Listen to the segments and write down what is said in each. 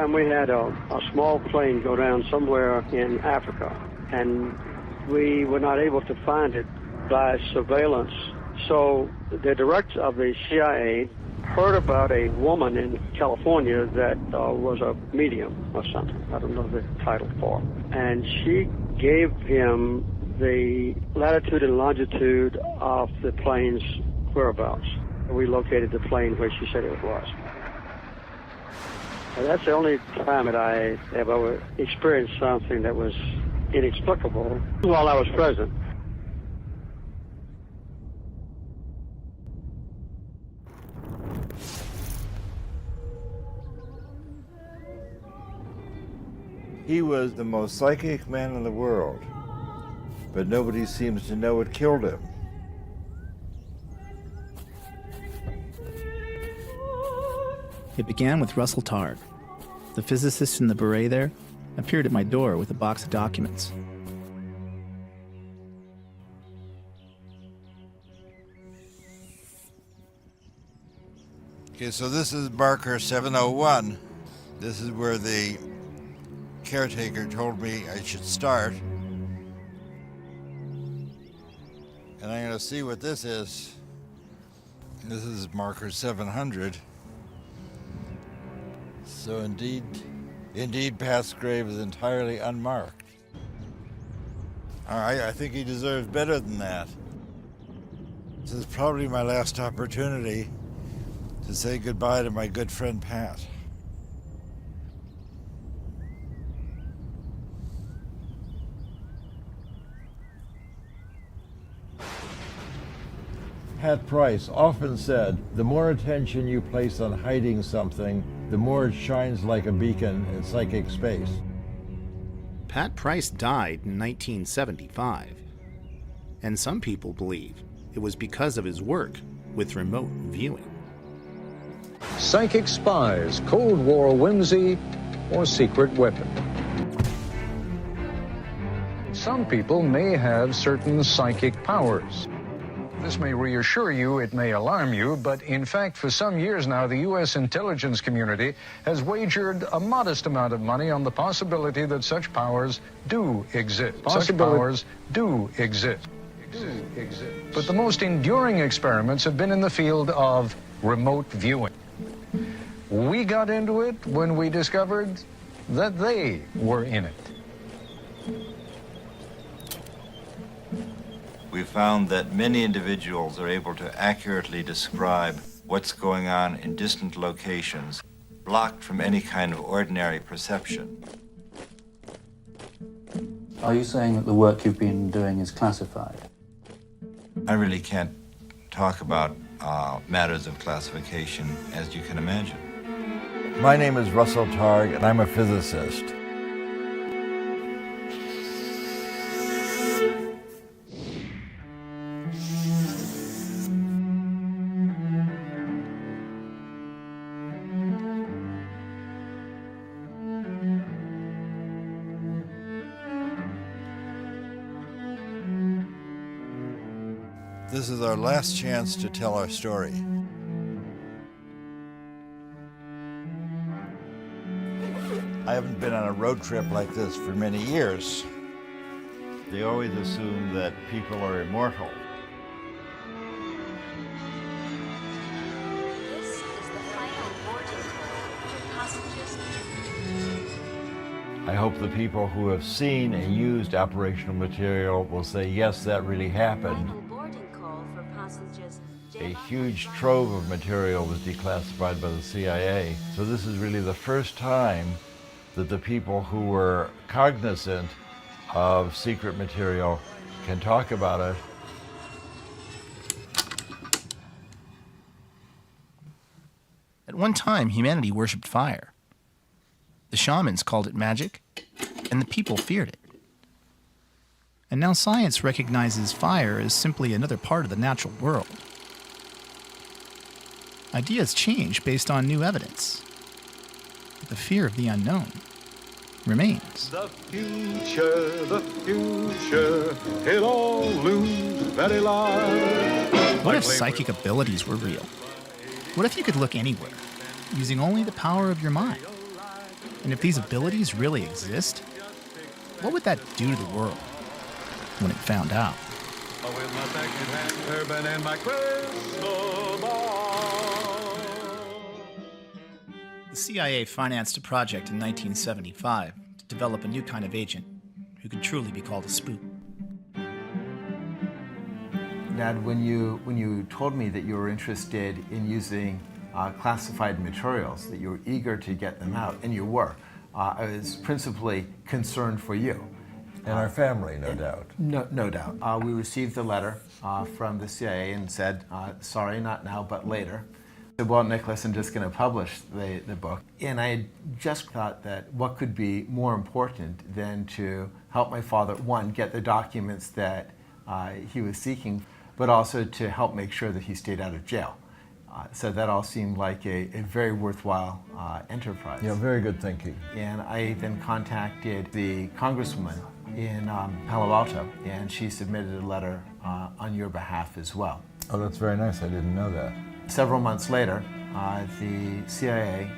time we had a small plane go down somewhere in Africa, and we were not able to find it by surveillance. So the director of the CIA heard about a woman in California that was a medium or something. I don't know the title for it. And she gave him the latitude and longitude of the plane's whereabouts. We located the plane where she said it was. And that's the only time that I have ever experienced something that was inexplicable while I was present. He was the most psychic man in the world, but nobody seems to know what killed him. It began with Russell Targ. The physicist in the beret there appeared at my door with a box of documents. Okay, so this is marker 701. This is where the caretaker told me I should start. And I'm going to see what this is. This is marker 700. So indeed, Pat's grave is entirely unmarked. I think he deserves better than that. This is probably my last opportunity to say goodbye to my good friend Pat. Pat Price often said, the more attention you place on hiding something, the more it shines like a beacon in psychic space. Pat Price died in 1975, and some people believe it was because of his work with remote viewing. Psychic spies, Cold War whimsy, or secret weapon. Some people may have certain psychic powers. This may reassure you, it may alarm you, but in fact, for some years now, the U.S. intelligence community has wagered a modest amount of money on the possibility that such powers do exist. Such powers do exist. But the most enduring experiments have been in the field of remote viewing. We got into it when we discovered that they were in it. We found that many individuals are able to accurately describe what's going on in distant locations, blocked from any kind of ordinary perception. Are you saying that the work you've been doing is classified? I really can't talk about matters of classification, as you can imagine. My name is Russell Targ, and I'm a physicist. This is our last chance to tell our story. I haven't been on a road trip like this for many years. They always assume that people are immortal. This is the final boarding call for passengers. I hope the people who have seen and used operational material will say, yes, that really happened. Final boarding call for passengers. A huge trove of material was declassified by the CIA. So this is really the first time that the people who were cognizant of secret material can talk about it. At one time, humanity worshipped fire. The shamans called it magic, and the people feared it. And now science recognizes fire as simply another part of the natural world. Ideas change based on new evidence. But the fear of the unknown remains. The future, it all looms very large. What if psychic abilities were real? What if you could look anywhere, using only the power of your mind? And if these abilities really exist, what would that do to the world when it found out? With my second-hand turban and my crystal ball. The CIA financed a project in 1975 to develop a new kind of agent who could truly be called a spook. Dad, when you told me that you were interested in using classified materials, that you were eager to get them out, and you were, I was principally concerned for you. And our family, no doubt. No doubt. We received the letter from the CIA and said, sorry, not now, but later. I said, well, Nicholas, I'm just going to publish the book. And I just thought that what could be more important than to help my father, one, get the documents that he was seeking, but also to help make sure that he stayed out of jail. So that all seemed like a very worthwhile enterprise. Yeah, very good thinking. And I then contacted the congresswoman in Palo Alto, and she submitted a letter on your behalf as well. Oh, that's very nice. I didn't know that. Several months later, the CIA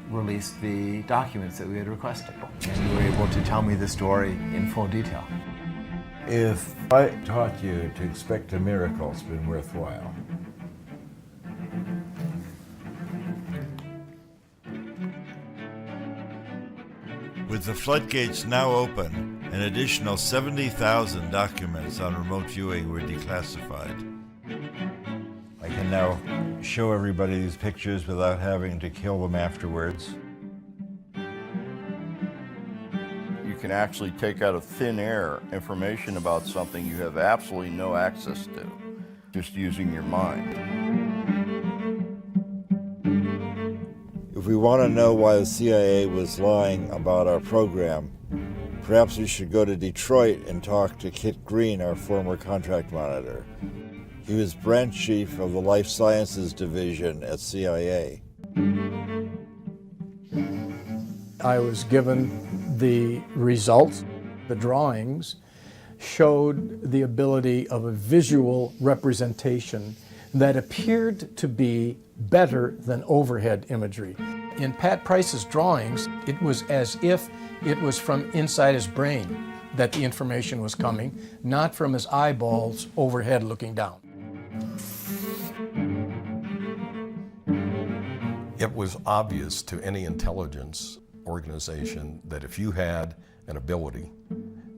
released the documents that we had requested, and you were able to tell me the story in full detail. If I taught you to expect a miracle, it's been worthwhile. With the floodgates now open, an additional 70,000 documents on remote viewing were declassified. I can now show everybody these pictures without having to kill them afterwards. You can actually take out of thin air information about something you have absolutely no access to, just using your mind. If we want to know why the CIA was lying about our program, perhaps we should go to Detroit and talk to Kit Green, our former contract monitor. He was branch chief of the Life Sciences Division at CIA. I was given the results. The drawings showed the ability of a visual representation that appeared to be better than overhead imagery. In Pat Price's drawings, it was as if it was from inside his brain that the information was coming, not from his eyeballs overhead looking down. It was obvious to any intelligence organization that if you had an ability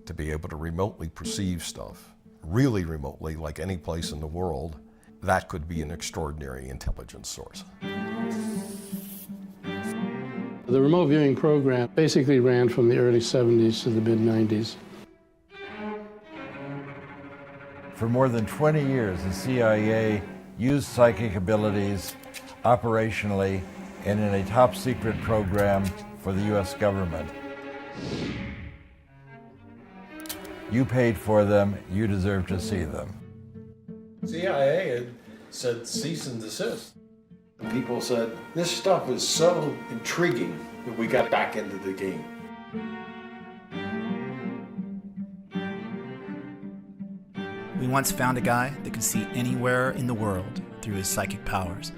to be able to remotely perceive stuff, really remotely, like any place in the world, that could be an extraordinary intelligence source. The remote viewing program basically ran from the early 70s to the mid-90s. For more than 20 years, the CIA used psychic abilities operationally and in a top secret program for the U.S. government. You paid for them, you deserve to see them. CIA had said cease and desist. People said, this stuff is so intriguing that we got back into the game. We once found a guy that could see anywhere in the world through his psychic powers.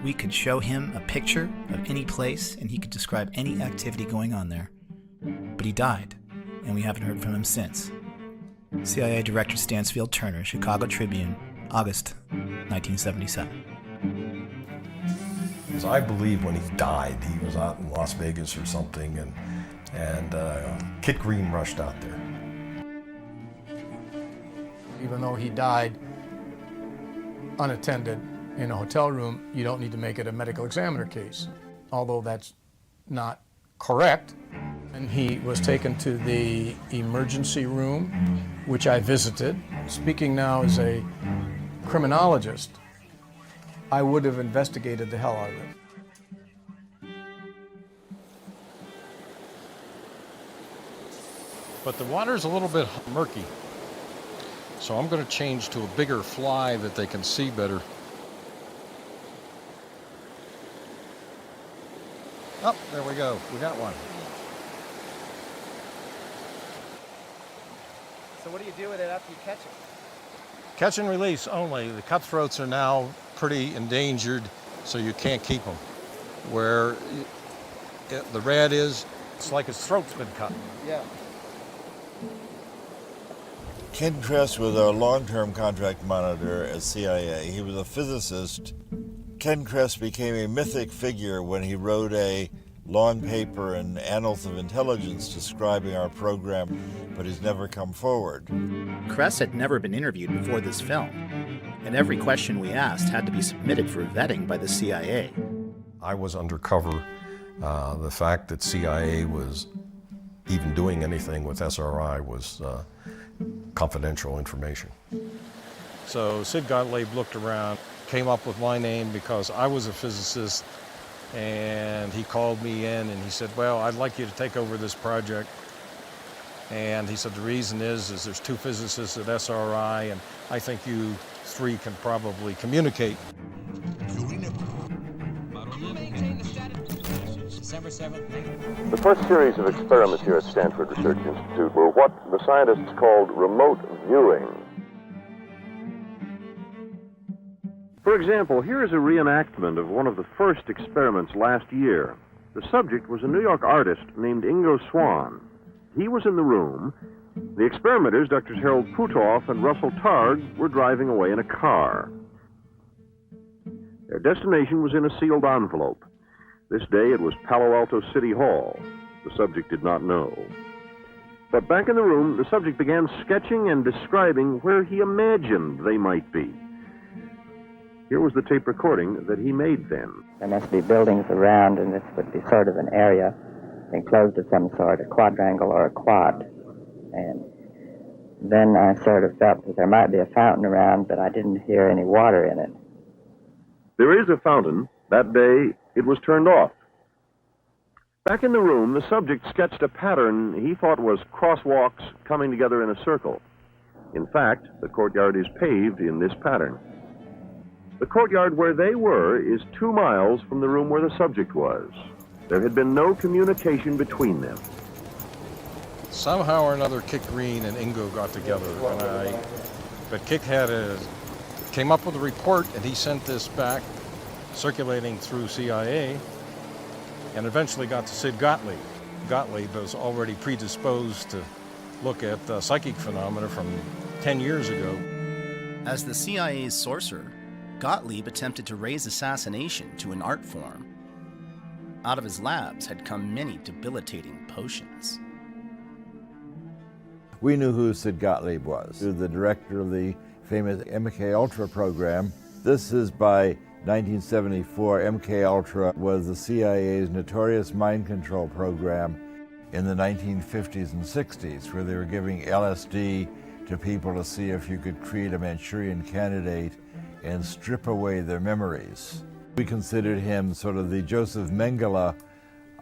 We could show him a picture of any place and he could describe any activity going on there. But he died, and we haven't heard from him since. CIA Director Stansfield Turner, Chicago Tribune, August 1977. Because I believe when he died, he was out in Las Vegas or something, and Kit Green rushed out there. Even though he died unattended in a hotel room, you don't need to make it a medical examiner case, although that's not correct. And he was taken to the emergency room, which I visited. Speaking now as a criminologist, I would have investigated the hell out of it. But the water's a little bit murky, so I'm going to change to a bigger fly that they can see better. Oh, there we go. We got one. So what do you do with it after you catch it? Catch and release only. The cutthroats are now pretty endangered, so you can't keep them. Where The red is, it's like his throat's been cut. Yeah. Ken Kress was our long-term contract monitor at CIA. He was a physicist. Ken Kress became a mythic figure when he wrote a long paper in Annals of Intelligence describing our program, but he's never come forward. Kress had never been interviewed before this film, and every question we asked had to be submitted for vetting by the CIA. I was undercover. The fact that CIA was even doing anything with SRI was confidential information. So Sid Gottlieb looked around, came up with my name because I was a physicist, and he called me in and he said, well, I'd like you to take over this project. And he said, the reason is there's two physicists at SRI, and I think you three can probably communicate. The first series of experiments here at Stanford Research Institute were what the scientists called remote viewing. For example, here is a reenactment of one of the first experiments last year. The subject was a New York artist named Ingo Swann. He was in the room. The experimenters, Drs. Harold Putoff and Russell Targ, were driving away in a car. Their destination was in a sealed envelope. This day it was Palo Alto City Hall. The subject did not know. But back in the room, the subject began sketching and describing where he imagined they might be. Here was the tape recording that he made then. There must be buildings around, and this would be sort of an area enclosed of some sort, a quadrangle or a quad. And then I sort of felt that there might be a fountain around, but I didn't hear any water in it. There is a fountain. That day, it was turned off. Back in the room, the subject sketched a pattern he thought was crosswalks coming together in a circle. In fact, the courtyard is paved in this pattern. The courtyard where they were is 2 miles from the room where the subject was. There had been no communication between them. Somehow or another, Kik Green and Ingo got together, but Kik came up with a report, and he sent this back, circulating through CIA, and eventually got to Sid Gottlieb. Gottlieb was already predisposed to look at psychic phenomena from 10 years ago. As the CIA's sorcerer, Gottlieb attempted to raise assassination to an art form. Out of his labs had come many debilitating potions. We knew who Sid Gottlieb was, the director of the famous MK-Ultra program. This is by 1974. MK-Ultra was the CIA's notorious mind control program in the 1950s and 60s, where they were giving LSD to people to see if you could create a Manchurian candidate and strip away their memories. We considered him sort of the Joseph Mengele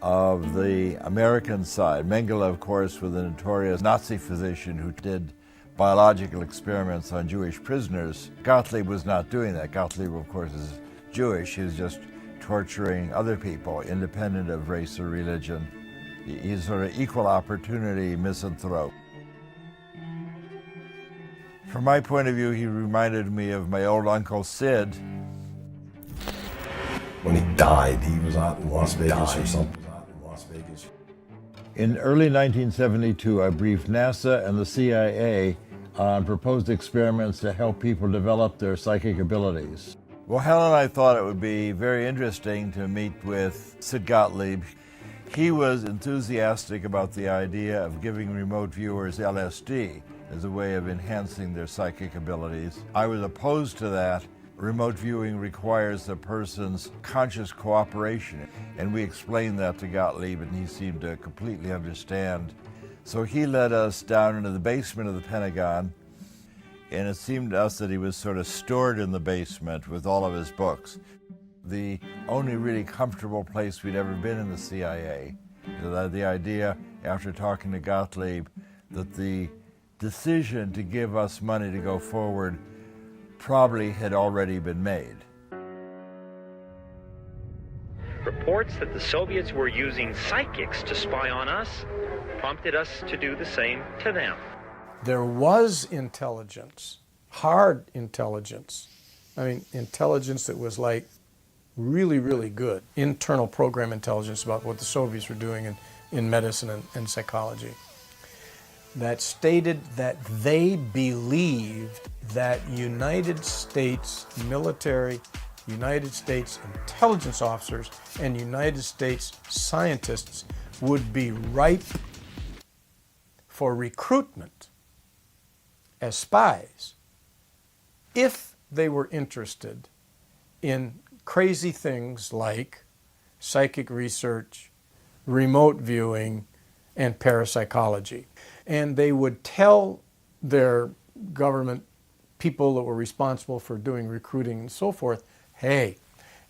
of the American side. Mengele, of course, was the notorious Nazi physician who did biological experiments on Jewish prisoners. Gottlieb was not doing that. Gottlieb, of course, is Jewish. He's just torturing other people, independent of race or religion. He's sort of equal opportunity misanthrope. From my point of view, he reminded me of my old Uncle Sid. When he died, he was out in Las Vegas or something. In early 1972, I briefed NASA and the CIA on proposed experiments to help people develop their psychic abilities. Well, Helen and I thought it would be very interesting to meet with Sid Gottlieb. He was enthusiastic about the idea of giving remote viewers LSD as a way of enhancing their psychic abilities. I was opposed to that. Remote viewing requires a person's conscious cooperation, and we explained that to Gottlieb, and he seemed to completely understand. So he led us down into the basement of the Pentagon, and it seemed to us that he was sort of stored in the basement with all of his books. The only really comfortable place we'd ever been in the CIA. The idea, after talking to Gottlieb, that the decision to give us money to go forward probably had already been made. Reports that the Soviets were using psychics to spy on us prompted us to do the same to them. There was intelligence, hard intelligence. I mean, intelligence that was like really, really good internal program intelligence about what the Soviets were doing in medicine and psychology, that stated that they believed that United States military, United States intelligence officers, and United States scientists would be ripe for recruitment as spies if they were interested in crazy things like psychic research, remote viewing, and parapsychology. And they would tell their government people that were responsible for doing recruiting and so forth, hey,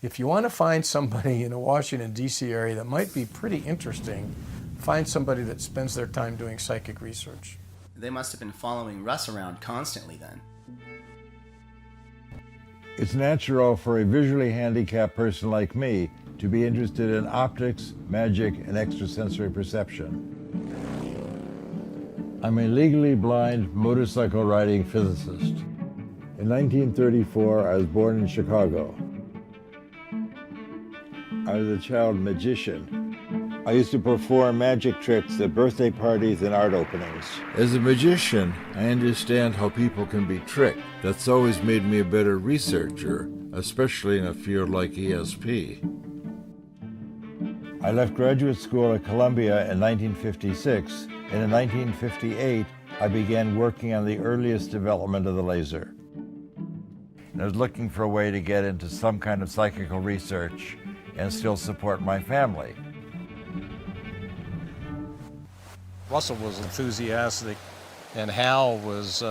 if you want to find somebody in the Washington, D.C. area that might be pretty interesting, find somebody that spends their time doing psychic research. They must have been following Russ around constantly then. It's natural for a visually handicapped person like me to be interested in optics, magic, and extrasensory perception. I'm a legally blind motorcycle riding physicist. In 1934, I was born in Chicago. I was a child magician. I used to perform magic tricks at birthday parties and art openings. As a magician, I understand how people can be tricked. That's always made me a better researcher, especially in a field like ESP. I left graduate school at Columbia in 1956, and in 1958, I began working on the earliest development of the laser. And I was looking for a way to get into some kind of psychical research and still support my family. Russell was enthusiastic, and Hal was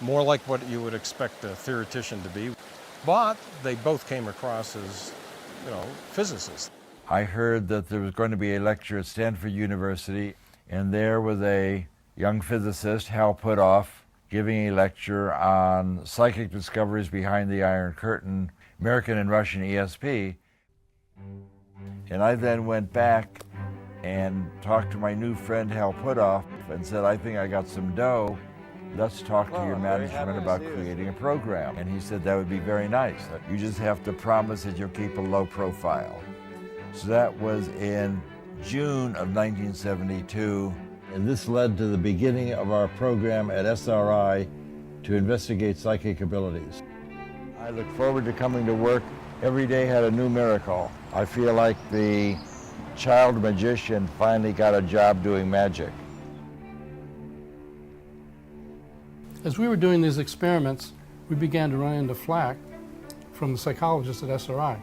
more like what you would expect a theoretician to be. But they both came across as, physicists. I heard that there was going to be a lecture at Stanford University, and there was a young physicist, Hal Puthoff, giving a lecture on psychic discoveries behind the Iron Curtain, American and Russian ESP. And I then went back and talked to my new friend Hal Puthoff and said, I think I got some dough. Let's talk to your management about creating a program. And he said, that would be very nice. You just have to promise that you'll keep a low profile. So that was in June of 1972. And this led to the beginning of our program at SRI to investigate psychic abilities. I look forward to coming to work. Every day had a new miracle. I feel like the child magician finally got a job doing magic. As we were doing these experiments, we began to run into flack from the psychologists at SRI.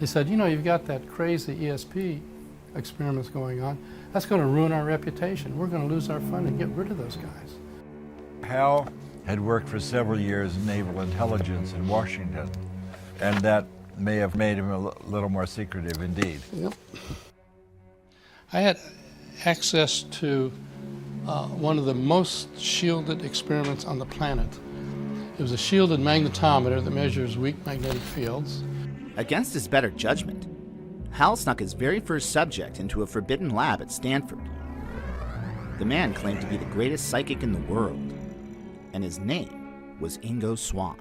They said, you've got that crazy ESP experiments going on. That's going to ruin our reputation. We're going to lose our funding. Get rid of those guys. Hal had worked for several years in naval intelligence in Washington, and that may have made him a little more secretive indeed. Yep. I had access to one of the most shielded experiments on the planet. It was a shielded magnetometer that measures weak magnetic fields. Against his better judgment, Hal snuck his very first subject into a forbidden lab at Stanford. The man claimed to be the greatest psychic in the world, and his name was Ingo Swann.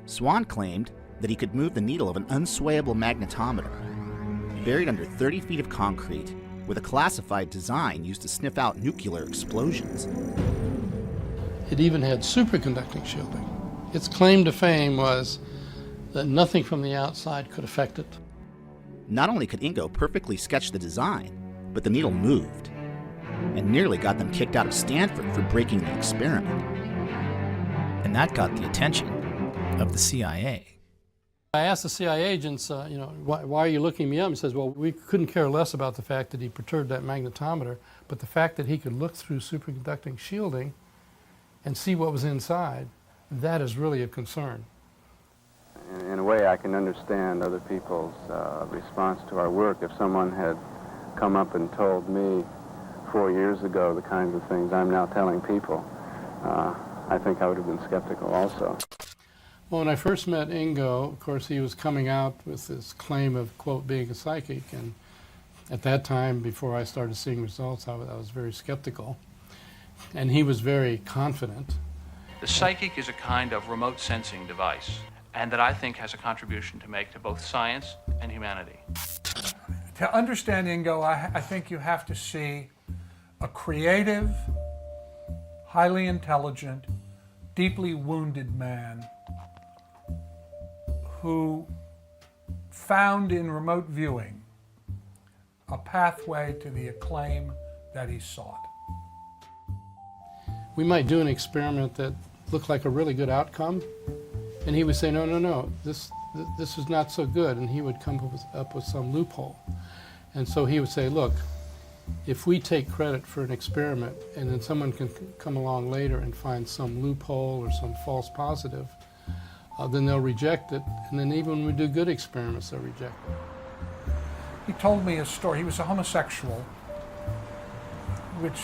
Swann claimed that he could move the needle of an unswayable magnetometer, buried under 30 feet of concrete, with a classified design used to sniff out nuclear explosions. It even had superconducting shielding. Its claim to fame was that nothing from the outside could affect it. Not only could Ingo perfectly sketch the design, but the needle moved, and nearly got them kicked out of Stanford for breaking the experiment. And that got the attention of the CIA. I asked the CIA agents, why are you looking me up? He says, well, we couldn't care less about the fact that he perturbed that magnetometer, but the fact that he could look through superconducting shielding and see what was inside, that is really a concern. In a way, I can understand other people's response to our work. If someone had come up and told me 4 years ago the kinds of things I'm now telling people, I think I would have been skeptical also. Well, when I first met Ingo, of course, he was coming out with this claim of, quote, being a psychic, and at that time, before I started seeing results, I was very skeptical, and he was very confident. The psychic is a kind of remote sensing device, and that I think has a contribution to make to both science and humanity. To understand Ingo, I think you have to see a creative, highly intelligent, deeply wounded man who found in remote viewing a pathway to the acclaim that he sought. We might do an experiment that looked like a really good outcome, and he would say, no, this is not so good, and he would come up with some loophole. And so he would say, look, if we take credit for an experiment and then someone can come along later and find some loophole or some false positive, then they'll reject it, and then even when we do good experiments, they'll reject it. He told me a story. He was a homosexual, which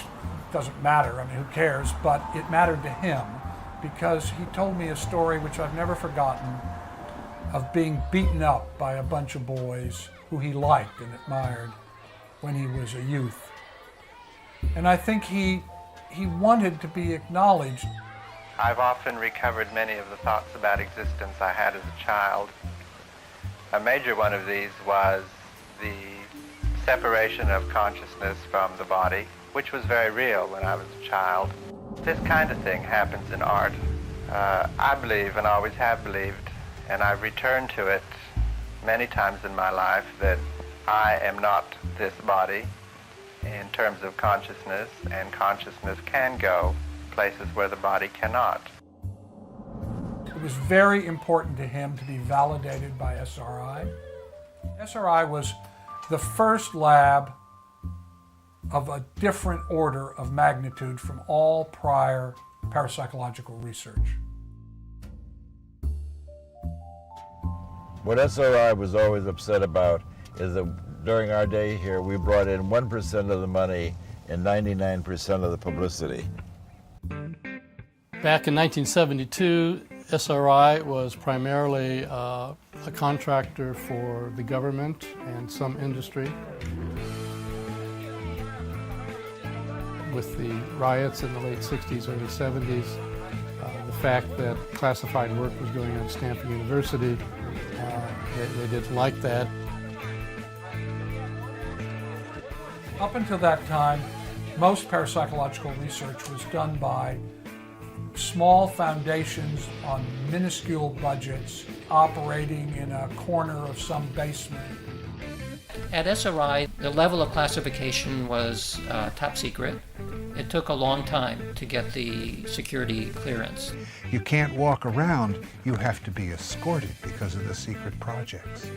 doesn't matter, I mean, who cares, but it mattered to him because he told me a story which I've never forgotten of being beaten up by a bunch of boys who he liked and admired when he was a youth. And I think he wanted to be acknowledged. I've often recovered many of the thoughts about existence I had as a child. A major one of these was the separation of consciousness from the body, which was very real when I was a child. This kind of thing happens in art. I believe, and always have believed, and I've returned to it many times in my life, that I am not this body in terms of consciousness, and consciousness can go places where the body cannot. It was very important to him to be validated by SRI. SRI was the first lab of a different order of magnitude from all prior parapsychological research. What SRI was always upset about is that during our day here, we brought in 1% of the money and 99% of the publicity. Back in 1972, SRI was primarily a contractor for the government and some industry. With the riots in the late 60s, early 70s, the fact that classified work was going on at Stanford University, they didn't like that. Up until that time, most parapsychological research was done by small foundations on minuscule budgets operating in a corner of some basement. At SRI, the level of classification was top secret. It took a long time to get the security clearance. You can't walk around, you have to be escorted because of the secret projects.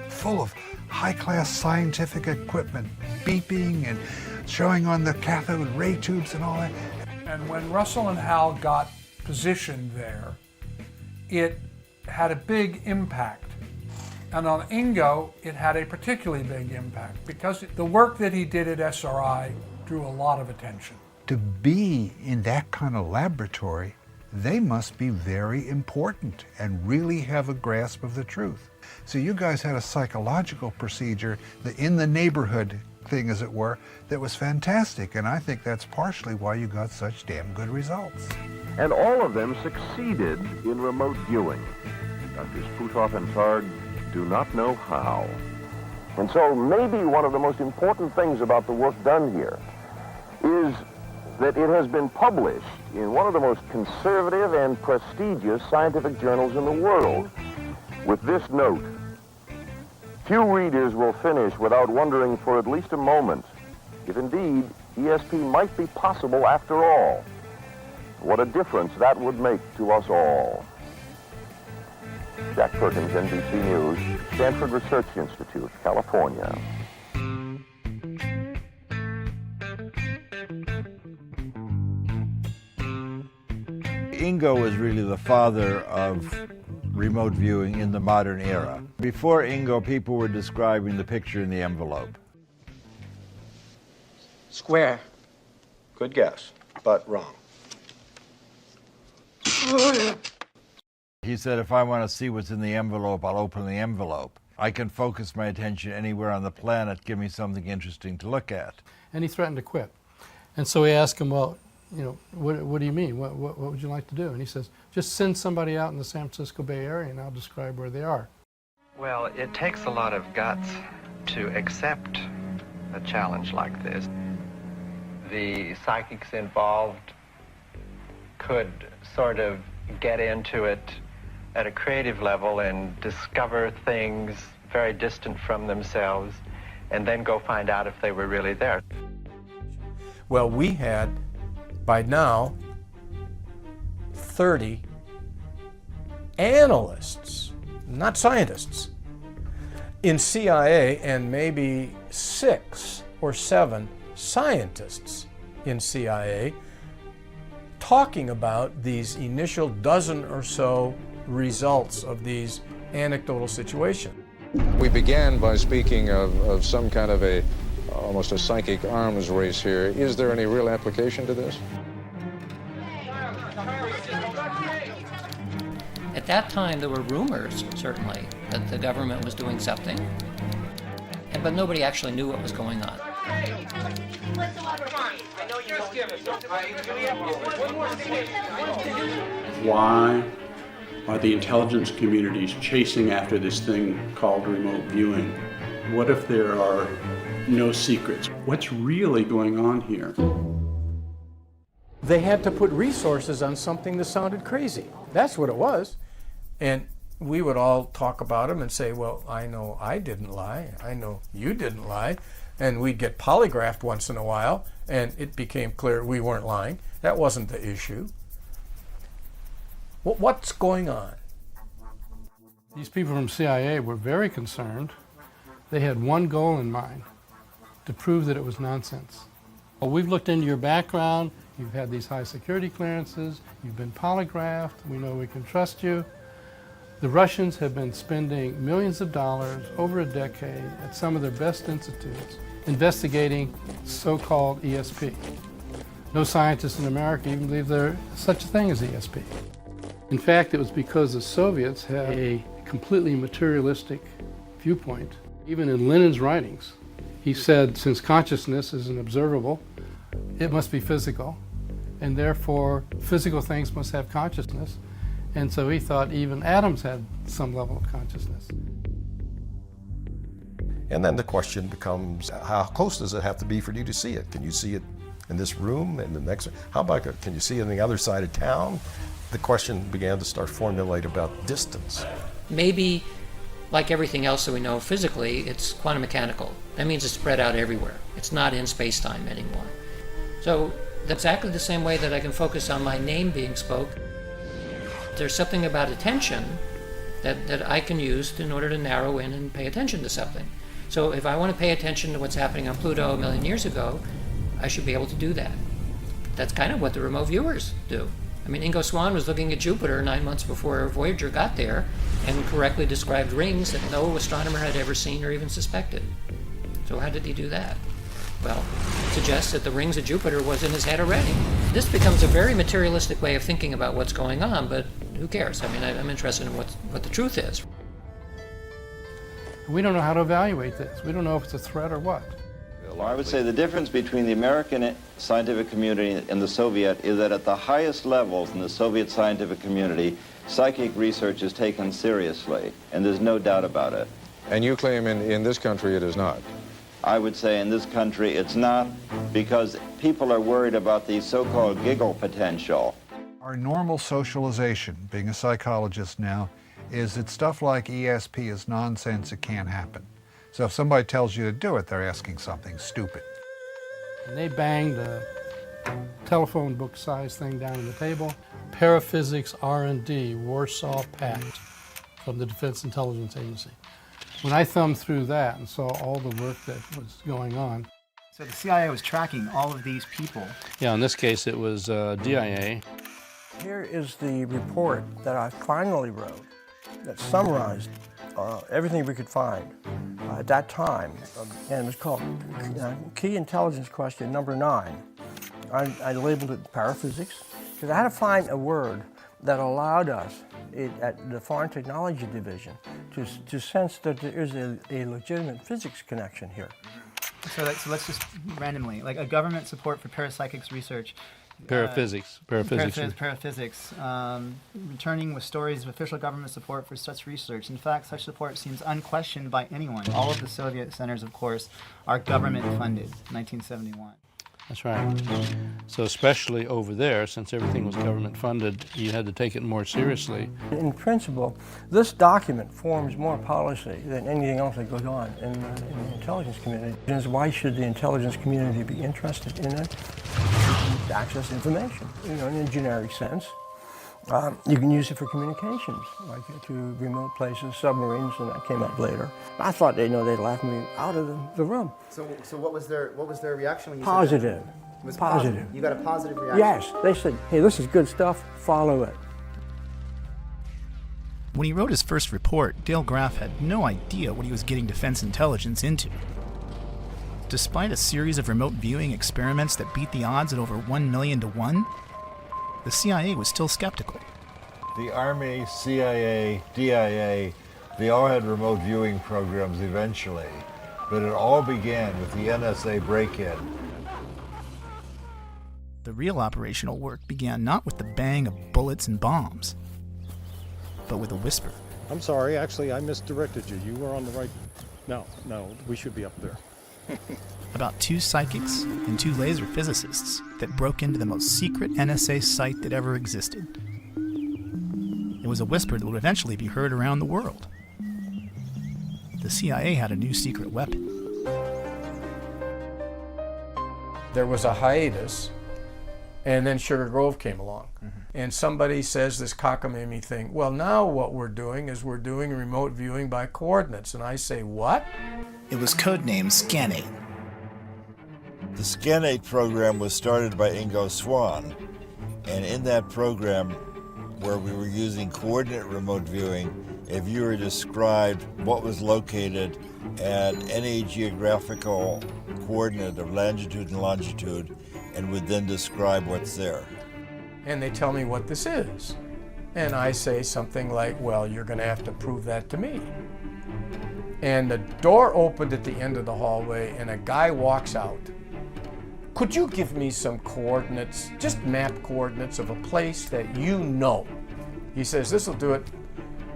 Full of high-class scientific equipment, beeping and showing on the cathode ray tubes and all that. And when Russell and Hal got positioned there, it had a big impact. And on Ingo, it had a particularly big impact because the work that he did at SRI drew a lot of attention. To be in that kind of laboratory, they must be very important and really have a grasp of the truth. So you guys had a psychological procedure, the in the neighborhood thing, as it were, that was fantastic, and I think that's partially why you got such damn good results. And all of them succeeded in remote viewing. Drs. Puthoff and Targ do not know how. And so maybe one of the most important things about the work done here is that it has been published in one of the most conservative and prestigious scientific journals in the world, with this note: few readers will finish without wondering for at least a moment if indeed ESP might be possible after all. What a difference that would make to us all. Jack Perkins, NBC News, Stanford Research Institute, California. Ingo is really the father of remote viewing in the modern era. Before Ingo, people were describing the picture in the envelope. Square. Good guess, but wrong. He said, if I want to see what's in the envelope, I'll open the envelope. I can focus my attention anywhere on the planet, give me something interesting to look at. And he threatened to quit. And so we asked him, well, you know, what do you mean? What would you like to do? And he says, just send somebody out in the San Francisco Bay Area and I'll describe where they are. Well, it takes a lot of guts to accept a challenge like this. The psychics involved could sort of get into it at a creative level and discover things very distant from themselves and then go find out if they were really there. Well, we had, by now, 30 analysts, not scientists, in CIA, and maybe 6 or 7 scientists in CIA talking about these initial dozen or so results of these anecdotal situations. We began by speaking of some kind of almost a psychic arms race here. Is there any real application to this? At that time, there were rumors, certainly, that the government was doing something, but nobody actually knew what was going on. Why are the intelligence communities chasing after this thing called remote viewing? What if there are no secrets? What's really going on here? They had to put resources on something that sounded crazy. That's what it was. And we would all talk about them and say, well, I know I didn't lie. I know you didn't lie. And we'd get polygraphed once in a while, and it became clear we weren't lying. That wasn't the issue. What's going on? These people from CIA were very concerned. They had one goal in mind, to prove that it was nonsense. Well, we've looked into your background. You've had these high security clearances. You've been polygraphed. We know we can trust you. The Russians have been spending millions of dollars over a decade at some of their best institutes investigating so-called ESP. No scientists in America even believe there's such a thing as ESP. In fact, it was because the Soviets had a completely materialistic viewpoint. Even in Lenin's writings, he said, since consciousness is an observable, it must be physical, and therefore physical things must have consciousness. And so he thought even atoms had some level of consciousness. And then the question becomes, how close does it have to be for you to see it? Can you see it in this room, in the next? How about, can you see it on the other side of town? The question began to start formulate about distance. Maybe, like everything else that we know physically, it's quantum mechanical. That means it's spread out everywhere. It's not in space-time anymore. So that's exactly the same way that I can focus on my name being spoke. There's something about attention that I can use in order to narrow in and pay attention to something. So if I want to pay attention to what's happening on Pluto 1 million years ago, I should be able to do that. That's kind of what the remote viewers do. I mean, Ingo Swann was looking at Jupiter 9 months before Voyager got there and correctly described rings that no astronomer had ever seen or even suspected. So how did he do that? Well, it suggests that the rings of Jupiter was in his head already. This becomes a very materialistic way of thinking about what's going on, but who cares? I mean, I'm interested in what the truth is. We don't know how to evaluate this. We don't know if it's a threat or what. Well, I would say the difference between the American scientific community and the Soviet is that at the highest levels in the Soviet scientific community, psychic research is taken seriously, and there's no doubt about it. And you claim in this country it is not? I would say in this country it's not, because people are worried about the so-called giggle potential. Our normal socialization, being a psychologist now, is that stuff like ESP is nonsense, it can't happen. So if somebody tells you to do it, they're asking something stupid. And they banged a telephone book size thing down on the table. Paraphysics R&D, Warsaw Pact, from the Defense Intelligence Agency. When I thumbed through that and saw all the work that was going on. So the CIA was tracking all of these people. Yeah, in this case it was DIA. Here is the report that I finally wrote that summarized everything we could find at that time. And it was called Key Intelligence Question Number 9. I labeled it paraphysics because I had to find a word that allowed us at the Foreign Technology Division to sense that there is a legitimate physics connection here. So let's just randomly, like a government support for parapsychics research Paraphysics. Paraphysics. Returning with stories of official government support for such research. In fact, such support seems unquestioned by anyone. All of the Soviet centers, of course, are government funded. 1971. That's right. So especially over there, since everything was government funded, you had to take it more seriously. In principle, this document forms more policy than anything else that goes on in the intelligence community. And why should the intelligence community be interested in it? To access information, in a generic sense. You can use it for communications, like to remote places, submarines, and that came up later. I thought they'd laugh me out of the room. So what was their reaction when you Positive. said that? It was positive. You got a positive reaction? Yes. They said, hey, this is good stuff, follow it. When he wrote his first report, Dale Graff had no idea what he was getting Defense Intelligence into. Despite a series of remote viewing experiments that beat the odds at over 1 million to 1, the CIA was still skeptical. The Army, CIA, DIA, they all had remote viewing programs eventually, but it all began with the NSA break-in. The real operational work began not with the bang of bullets and bombs, but with a whisper. I'm sorry, actually I misdirected you. You were on the right. No, we should be up there. About 2 psychics and 2 laser physicists that broke into the most secret NSA site that ever existed. It was a whisper that would eventually be heard around the world. The CIA had a new secret weapon. There was a hiatus, and then Sugar Grove came along. And somebody says this cockamamie thing, well, now what we're doing is we're doing remote viewing by coordinates. And I say, what? It was codenamed Scan8. The Scan8 program was started by Ingo Swann, and in that program, where we were using coordinate remote viewing, a viewer described what was located at any geographical coordinate of latitude and longitude, and would then describe what's there. And they tell me what this is. And I say something like, well, you're going to have to prove that to me. And the door opened at the end of the hallway, and a guy walks out. Could you give me some coordinates, just map coordinates of a place that you know? He says, this will do it.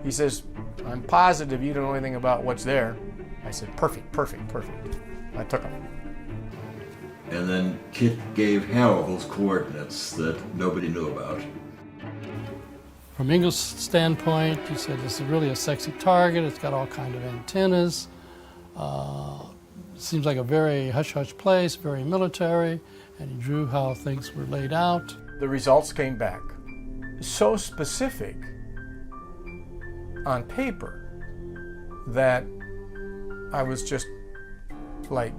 He says, I'm positive you don't know anything about what's there. I said, perfect. I took them. And then Kit gave Hal those coordinates that nobody knew about. From Ingo's standpoint, he said this is really a sexy target. It's got all kinds of antennas. Seems like a very hush-hush place, very military, and he drew how things were laid out. The results came back so specific on paper that I was just like,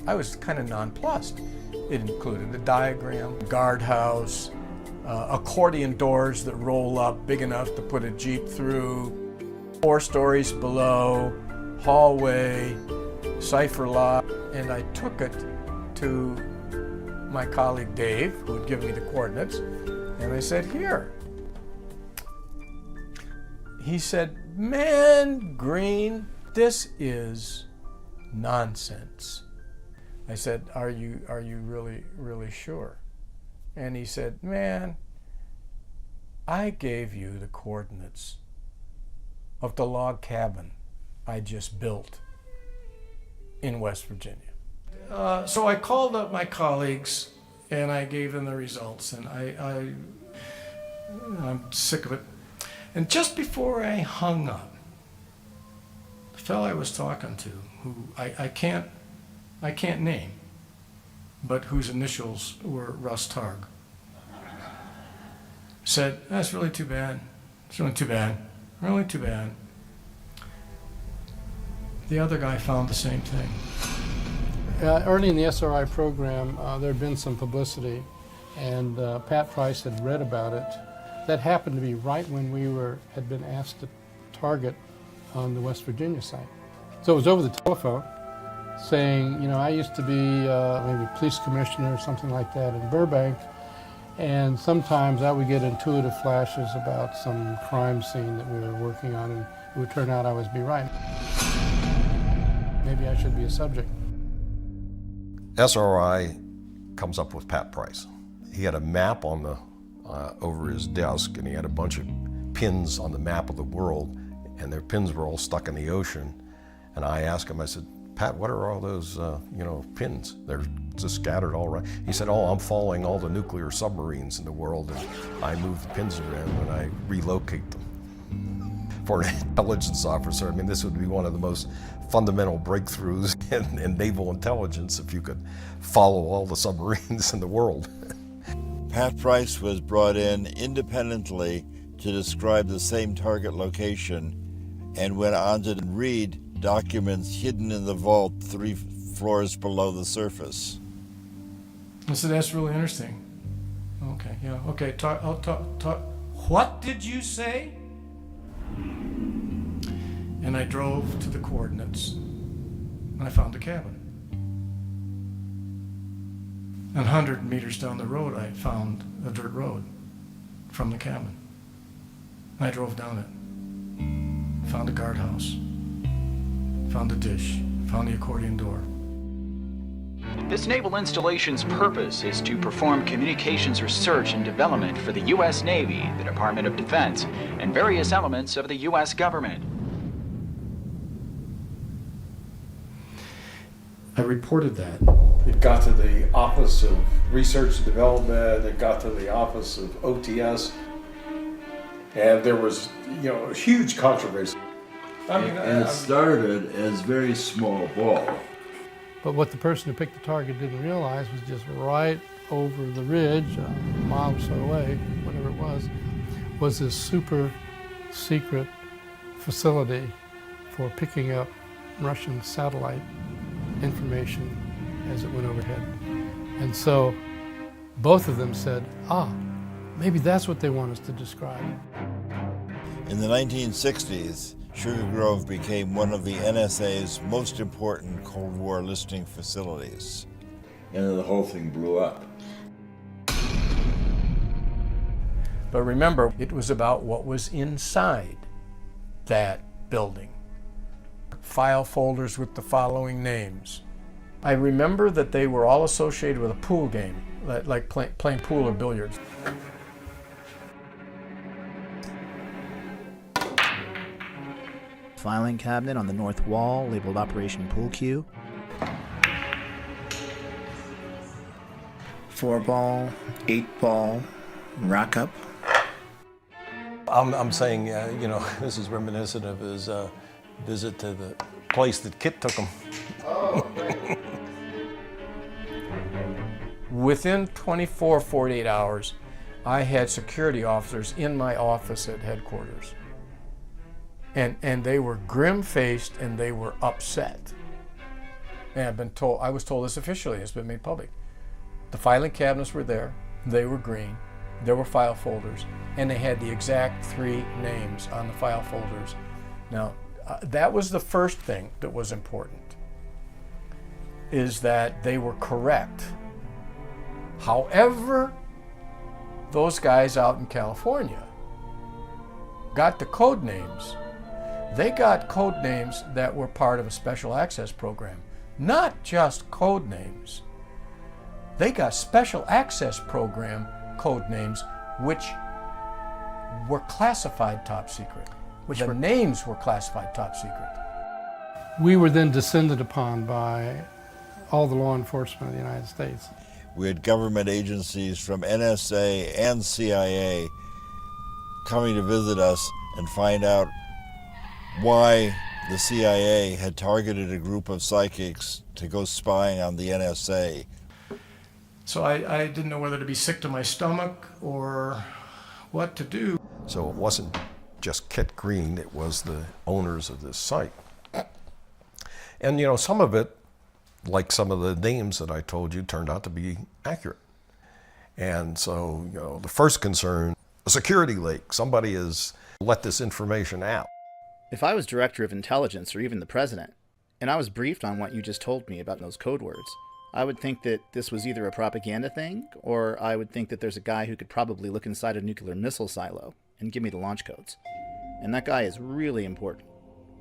I was kind of nonplussed. It included a diagram, guardhouse, accordion doors that roll up big enough to put a Jeep through, 4 stories below, hallway, cipher lock, and I took it to my colleague Dave, who had given me the coordinates, and I said, here. He said, man, Green, this is nonsense. I said, are you really sure? And he said, man, I gave you the coordinates of the log cabin I just built in West Virginia. So I called up my colleagues and I gave them the results, and I'm sick of it. And just before I hung up, the fellow I was talking to, who I can't name, but whose initials were Russ Targ, said, that's really too bad. It's really too bad. Really too bad. The other guy found the same thing. Early in the SRI program, there had been some publicity, and Pat Price had read about it. That happened to be right when we had been asked to target on the West Virginia site. So it was over the telephone, saying, I used to be maybe police commissioner or something like that in Burbank, and sometimes I would get intuitive flashes about some crime scene that we were working on, and it would turn out I would be right. Maybe I should be a subject. SRI comes up with Pat Price. He had a map on the over his desk, and he had a bunch of pins on the map of the world, and their pins were all stuck in the ocean. And I asked him, I said, Pat, what are all those, pins? They're just scattered all around. He said, oh, I'm following all the nuclear submarines in the world, and I move the pins around and I relocate them. For an intelligence officer, I mean, this would be one of the most fundamental breakthroughs in naval intelligence if you could follow all the submarines in the world. Pat Price was brought in independently to describe the same target location and went on to read documents hidden in the vault 3 floors below the surface. So that's really interesting. Okay, yeah, okay. What did you say? And I drove to the coordinates, and I found the cabin. And 100 meters down the road, I found a dirt road from the cabin. And I drove down it, found a guardhouse, found a dish, found the accordion door. This naval installation's purpose is to perform communications research and development for the U.S. Navy, the Department of Defense, and various elements of the U.S. government. I reported that. It got to the Office of Research and Development, it got to the Office of OTS, and there was, a huge controversy. And it started as very small ball. But what the person who picked the target didn't realize was just right over the ridge, a mile or so away, whatever it was this super secret facility for picking up Russian satellite information as it went overhead. And so both of them said, maybe that's what they want us to describe. In the 1960s, Sugar Grove became one of the NSA's most important Cold War listening facilities. And then the whole thing blew up. But remember, it was about what was inside that building. File folders with the following names. I remember that they were all associated with a pool game, like playing pool or billiards. Filing cabinet on the north wall labeled Operation Pool Cue. 4-ball, 8-ball, rack up. I'm saying, this is reminiscent of his visit to the place that Kit took him. Within 48 hours, I had security officers in my office at headquarters. And they were grim-faced and they were upset. And I was told this officially, it's been made public. The filing cabinets were there, they were green, there were file folders, and they had the exact 3 names on the file folders. Now, that was the first thing that was important, is that they were correct. However, those guys out in California got the code names. They got code names that were part of a special access program, not just code names. They got special access program code names which were classified top secret. The names were classified top secret. We were then descended upon by all the law enforcement of the United States. We had government agencies from NSA and CIA coming to visit us and find out why the CIA had targeted a group of psychics to go spying on the NSA. So I didn't know whether to be sick to my stomach or what to do. So it wasn't just Kit Green, it was the owners of this site. And some of it, like some of the names that I told you, turned out to be accurate. And so, the first concern, a security leak. Somebody has let this information out. If I was director of intelligence or even the president, and I was briefed on what you just told me about those code words, I would think that this was either a propaganda thing, or I would think that there's a guy who could probably look inside a nuclear missile silo and give me the launch codes. And that guy is really important,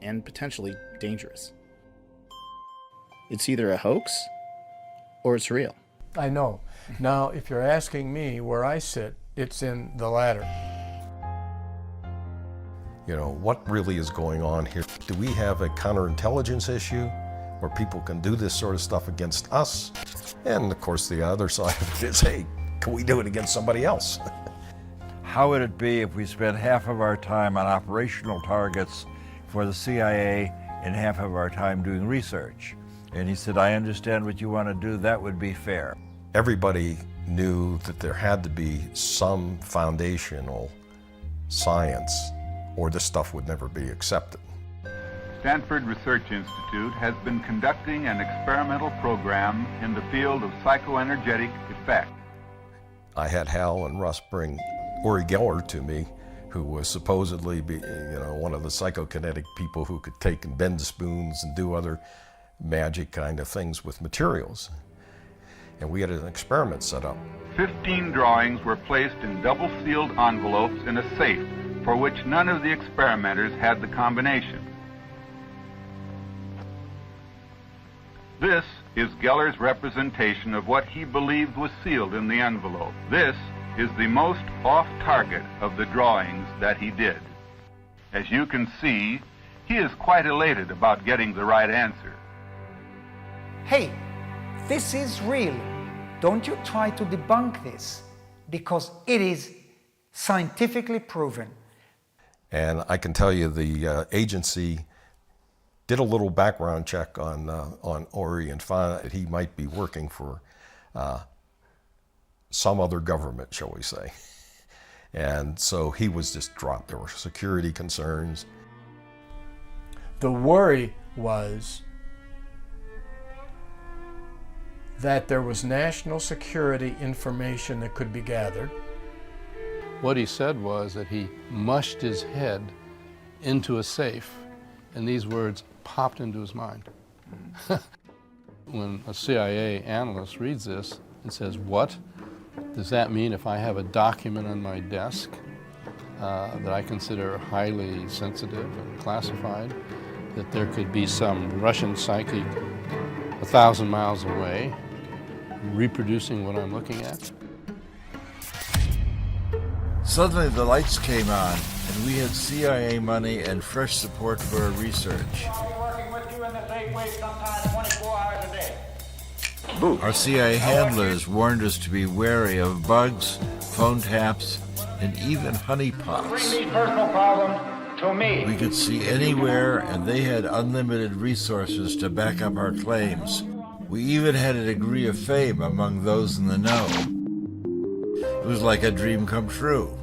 and potentially dangerous. It's either a hoax, or it's real. I know. Now, if you're asking me where I sit, it's in the latter. You know, what really is going on here? Do we have a counterintelligence issue where people can do this sort of stuff against us? And of course, the other side of it is, hey, can we do it against somebody else? How would it be if we spent half of our time on operational targets for the CIA and half of our time doing research? And he said, I understand what you want to do. That would be fair. Everybody knew that there had to be some foundational science or this stuff would never be accepted. Stanford Research Institute has been conducting an experimental program in the field of psychoenergetic effect. I had Hal and Russ bring Uri Geller to me, who was supposedly one of the psychokinetic people who could take and bend spoons and do other magic kind of things with materials. And we had an experiment set up. 15 drawings were placed in double-sealed envelopes in a safe for which none of the experimenters had the combination. This is Geller's representation of what he believed was sealed in the envelope. This is the most off-target of the drawings that he did. As you can see, he is quite elated about getting the right answer. Hey, this is real. Don't you try to debunk this, because it is scientifically proven. And I can tell you the agency did a little background check on Uri and found that he might be working for some other government, shall we say. And so he was just dropped. There were security concerns. The worry was that there was national security information that could be gathered. What he said was that he mushed his head into a safe, and these words popped into his mind. When a CIA analyst reads this and says, what does that mean if I have a document on my desk that I consider highly sensitive and classified, that there could be some Russian psychic 1,000 miles away reproducing what I'm looking at? Suddenly the lights came on, and we had CIA money and fresh support for our research. Our CIA handlers warned us to be wary of bugs, phone taps, and even honeypots. Bring these personal problems to me. We could see anywhere, and they had unlimited resources to back up our claims. We even had a degree of fame among those in the know. It was like a dream come true.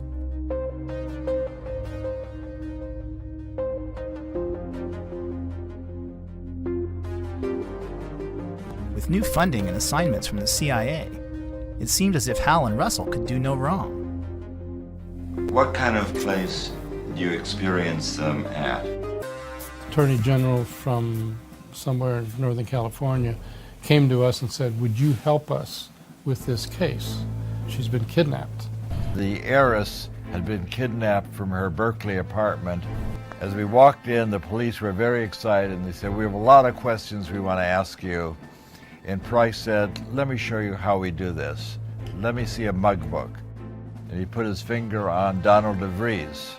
With new funding and assignments from the CIA, it seemed as if Hal and Russell could do no wrong. What kind of place do you experience them at? Attorney General from somewhere in Northern California came to us and said, would you help us with this case? She's been kidnapped. The heiress had been kidnapped from her Berkeley apartment. As we walked in, the police were very excited, and they said, we have a lot of questions we want to ask you. And Price said, let me show you how we do this. Let me see a mug book. And he put his finger on Donald DeVries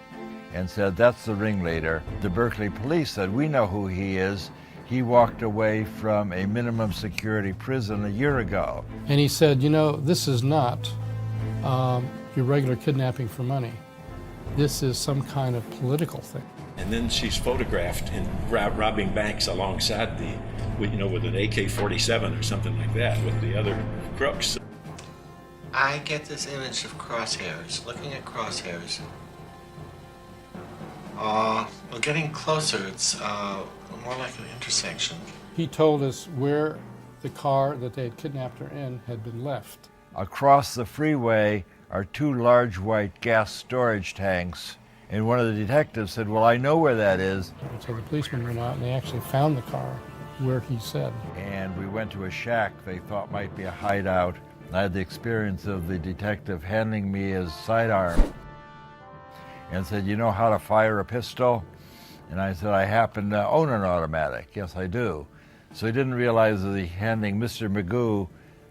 and said, that's the ringleader. The Berkeley police said, we know who he is. He walked away from a minimum security prison a year ago. And he said, you know, this is not your regular kidnapping for money. This is some kind of political thing. And then she's photographed in robbing banks alongside with an AK-47 or something like that with the other crooks. I get this image of crosshairs, looking at crosshairs. Well, getting closer, it's more like an intersection. He told us where the car that they had kidnapped her in had been left. Across the freeway are two large white gas storage tanks. And one of the detectives said, well, I know where that is. So the policemen went out and they actually found the car where he said. And we went to a shack they thought might be a hideout. I had the experience of the detective handing me his sidearm and said, you know how to fire a pistol? And I said, I happen to own an automatic. Yes, I do. So he didn't realize that he handing Mr. Magoo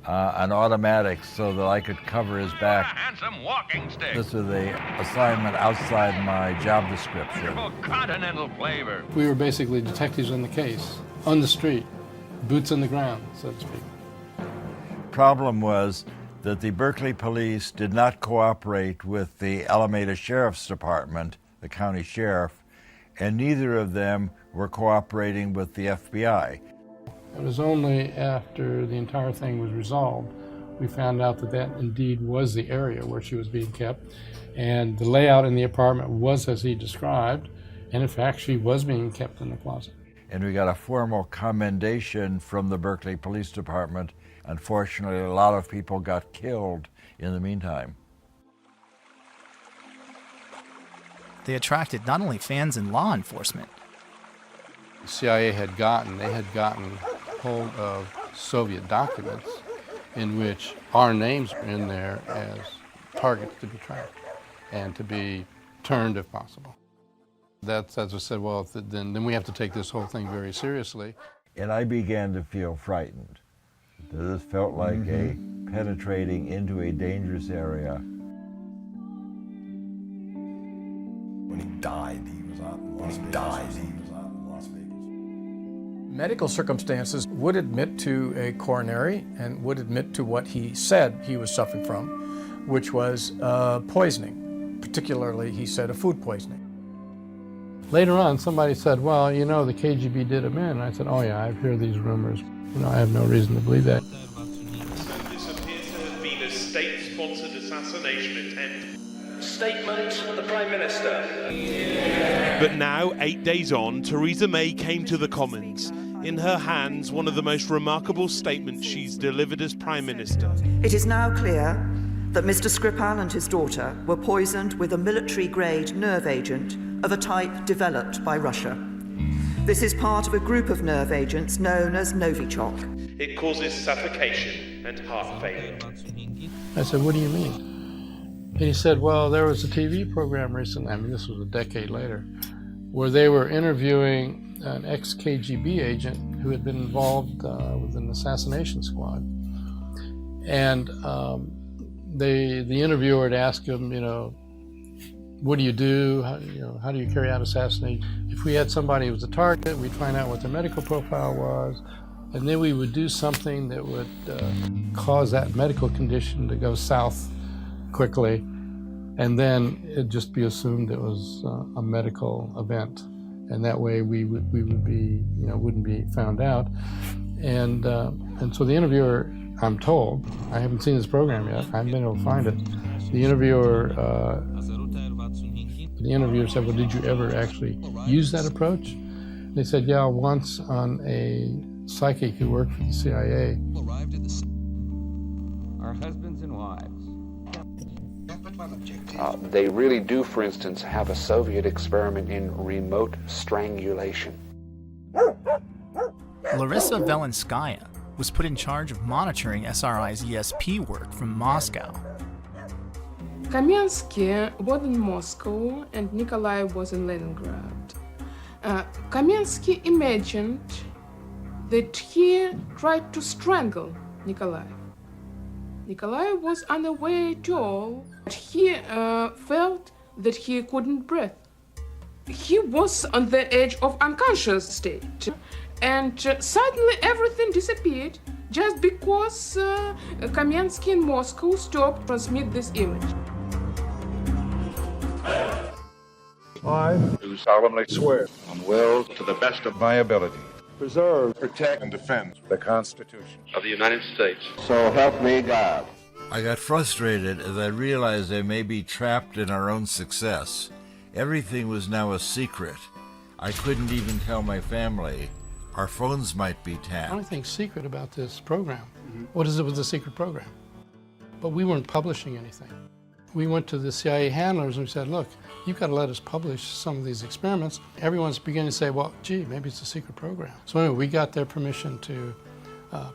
an automatic so that I could cover his back. And some walking sticks. This was the assignment outside my job description. Continental flavor. We were basically detectives on the case, on the street, boots on the ground, so to speak. Problem was that the Berkeley police did not cooperate with the Alameda Sheriff's Department, the county sheriff, and neither of them were cooperating with the FBI. It was only after the entire thing was resolved we found out that that indeed was the area where she was being kept, and the layout in the apartment was as he described, and in fact she was being kept in the closet. And we got a formal commendation from the Berkeley Police Department. Unfortunately, a lot of people got killed in the meantime. They attracted not only fans in law enforcement. The CIA had gotten hold of Soviet documents in which our names were in there as targets to be tracked and to be turned if possible. That's as I said, well, then we have to take this whole thing very seriously. And I began to feel frightened. This felt like a penetrating into a dangerous area. When he died, he was out in Las Vegas. Medical circumstances would admit to a coronary and would admit to what he said he was suffering from, which was poisoning. Particularly, he said, a food poisoning. Later on, somebody said, well, you know, the KGB did him in. And I said, oh yeah, I've heard these rumors. You know, I have no reason to believe that. This appears to have been a state-sponsored assassination attempt. Statement of the Prime Minister. But now, 8 days on, Theresa May came to the Commons. In her hands, one of the most remarkable statements she's delivered as Prime Minister. It is now clear that Mr. Skripal and his daughter were poisoned with a military-grade nerve agent of a type developed by Russia. This is part of a group of nerve agents known as Novichok. It causes suffocation and heart failure. I said, what do you mean? And he said, well, there was a TV program recently, I mean, this was a decade later, where they were interviewing an ex-KGB agent who had been involved with an assassination squad. And the interviewer had asked him, you know, what do you do? How do you carry out assassination? If we had somebody who was a target, we'd find out what their medical profile was, and then we would do something that would cause that medical condition to go south quickly, and then it'd just be assumed it was a medical event, and that way we would be, you know, wouldn't be found out. And so the interviewer, I'm told, I haven't seen this program yet, I haven't been able to find it. The interviewer said, well, did you ever actually use that approach? And they said, yeah, once on a psychic who worked for the CIA. Our husbands and wives. They really do, for instance, have a Soviet experiment in remote strangulation. Larissa Velenskaya was put in charge of monitoring SRI's ESP work from Moscow. Kamensky was in Moscow and Nikolai was in Leningrad. Kamensky imagined that he tried to strangle Nikolai. Nikolai was unaware at all. He felt that he couldn't breathe. He was on the edge of unconscious state. And suddenly everything disappeared just because Kamensky in Moscow stopped transmit this image. I do solemnly swear and will, to the best of my ability, preserve, protect, and defend the Constitution of the United States. So help me God. I got frustrated as I realized I may be trapped in our own success. Everything was now a secret. I couldn't even tell my family. Our phones might be tapped. The only thing secret about this program, what is it with the secret program? But we weren't publishing anything. We went to the CIA handlers and we said, look, you've got to let us publish some of these experiments. Everyone's beginning to say, well, gee, maybe it's a secret program. So anyway, we got their permission to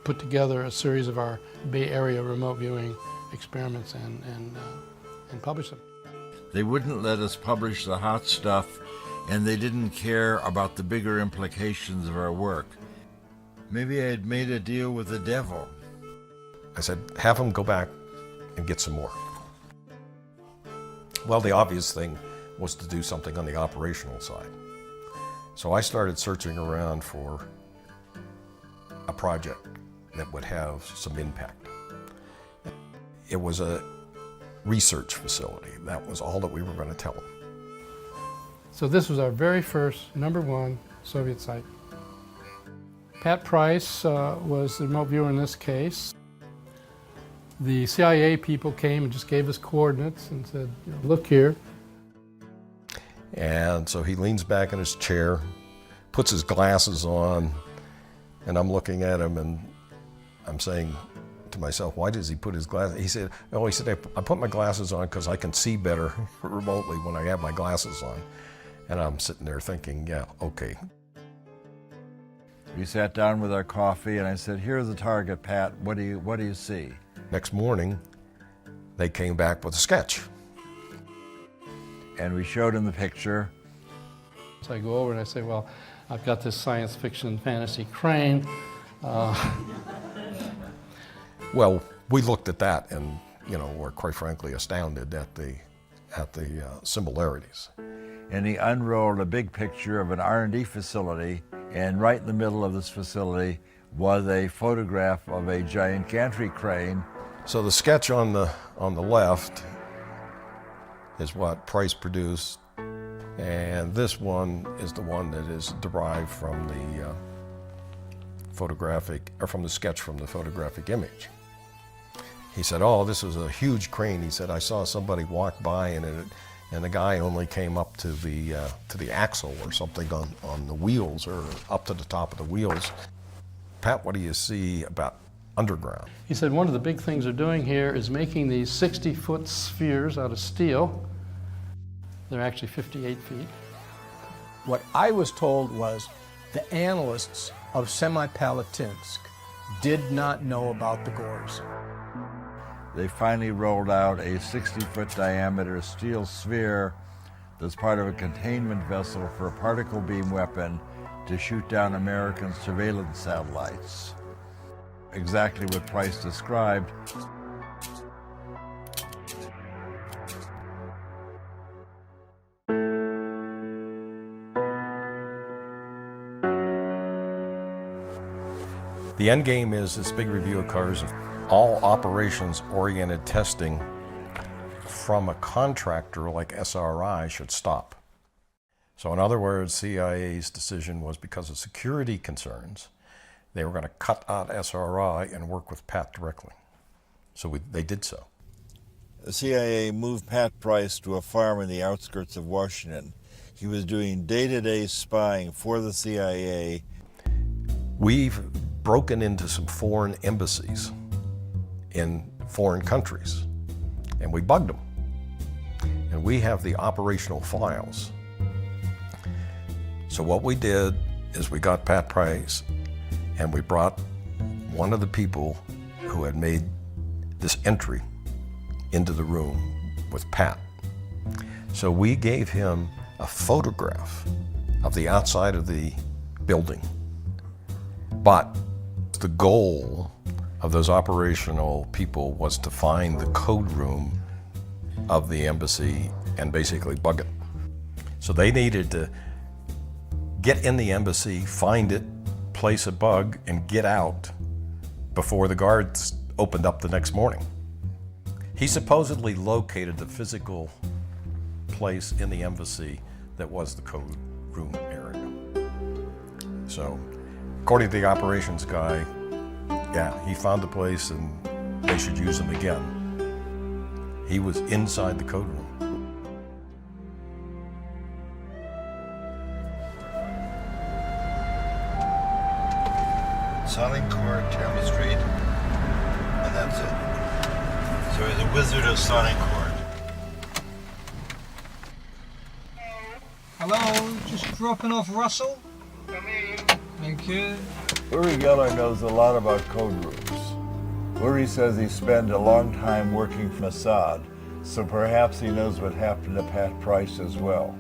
put together a series of our Bay Area remote viewing experiments and publish them. They wouldn't let us publish the hot stuff, and they didn't care about the bigger implications of our work. Maybe I had made a deal with the devil. I said, have them go back and get some more. Well, the obvious thing was to do something on the operational side. So I started searching around for a project that would have some impact. It was a research facility. That was all that we were going to tell them. So this was our very first #1 Soviet site. Pat Price was the remote viewer in this case. The CIA people came and just gave us coordinates and said, you know, look here. And so he leans back in his chair, puts his glasses on, and I'm looking at him and I'm saying to myself, why does he put his glasses? He said, I put my glasses on because I can see better remotely when I have my glasses on. And I'm sitting there thinking, yeah, okay. We sat down with our coffee and I said, here's the target, Pat. What do you see? Next morning, they came back with a sketch. And we showed him the picture. So I go over and I say, well, I've got this science fiction fantasy crane. Well, we looked at that and, you know, were quite frankly astounded at the similarities. And he unrolled a big picture of an R&D facility, and right in the middle of this facility was a photograph of a giant gantry crane. So the sketch on the left is what Price produced, and this one is the one that is derived from the from the sketch from the photographic image. He said, oh, this was a huge crane. He said, I saw somebody walk by and the guy only came up to the axle or something on the wheels, or up to the top of the wheels. Pat, what do you see about underground? He said one of the big things they're doing here is making these 60-foot spheres out of steel. They're actually 58 feet. What I was told was the analysts of Semipalatinsk did not know about the gores. They finally rolled out a 60-foot diameter steel sphere that's part of a containment vessel for a particle beam weapon to shoot down American surveillance satellites. Exactly what Price described. The end game is this big review occurs. All operations-oriented testing from a contractor like SRI should stop. So in other words, CIA's decision was because of security concerns, they were going to cut out SRI and work with Pat directly. So they did so. The CIA moved Pat Price to a farm in the outskirts of Washington. He was doing day-to-day spying for the CIA. We've broken into some foreign embassies in foreign countries, and we bugged them. And we have the operational files. So what we did is we got Pat Price, and we brought one of the people who had made this entry into the room with Pat. So we gave him a photograph of the outside of the building, but the goal of those operational people was to find the code room of the embassy and basically bug it. So they needed to get in the embassy, find it, place a bug, and get out before the guards opened up the next morning. He supposedly located the physical place in the embassy that was the code room area. So, according to the operations guy, yeah, he found the place and they should use him again. He was inside the code room. Sonic core, chemistry, and that's it. So he's a wizard of sonic chord. Hello, just dropping off Russell. Thank you. Uri Geller knows a lot about code rooms. Uri says he spent a long time working for Mossad, so perhaps he knows what happened to Pat Price as well.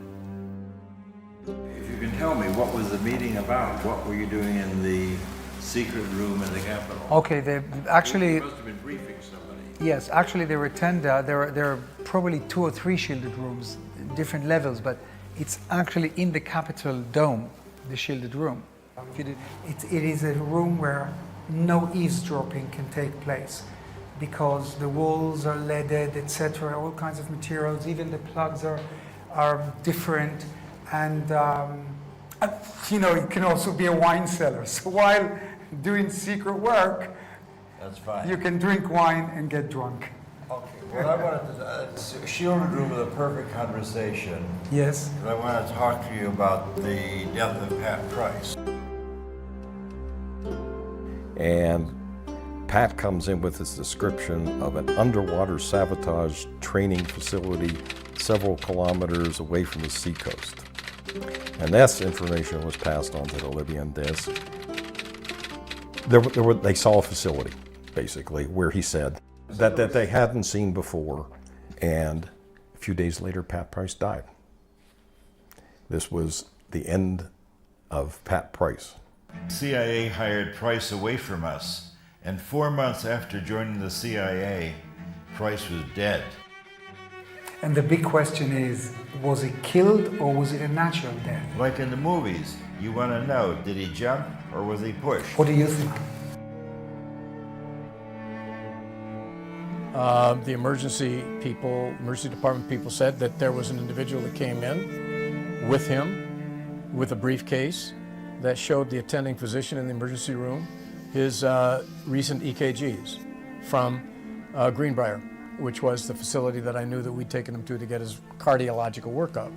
If you can tell me, what was the meeting about? What were you doing in the secret room in the Capitol. Okay, they actually. You must have been briefing somebody. Yes, actually there were 10. There are probably 2 or 3 shielded rooms, different levels, but it's actually in the Capitol dome, the shielded room. It is a room where no eavesdropping can take place, because the walls are leaded, etc. All kinds of materials, even the plugs are different, and it can also be a wine cellar. So while doing secret work, that's fine. You can drink wine and get drunk. Okay. Well, I wanted to shielded room with a perfect conversation. Yes. I want to talk to you about the death of Pat Price. And Pat comes in with his description of an underwater sabotage training facility several kilometers away from the seacoast. And this information was passed on to the Libyan desk. They saw a facility, basically, where he said that they hadn't seen before. And a few days later, Pat Price died. This was the end of Pat Price. CIA hired Price away from us, and 4 months after joining the CIA, Price was dead. And the big question is, was he killed or was it a natural death? Like in the movies, you want to know, did he jump or was he pushed? What do you think? The emergency department people said that there was an individual that came in with him with a briefcase that showed the attending physician in the emergency room his recent EKGs from Greenbrier, which was the facility that I knew that we'd taken him to get his cardiological workup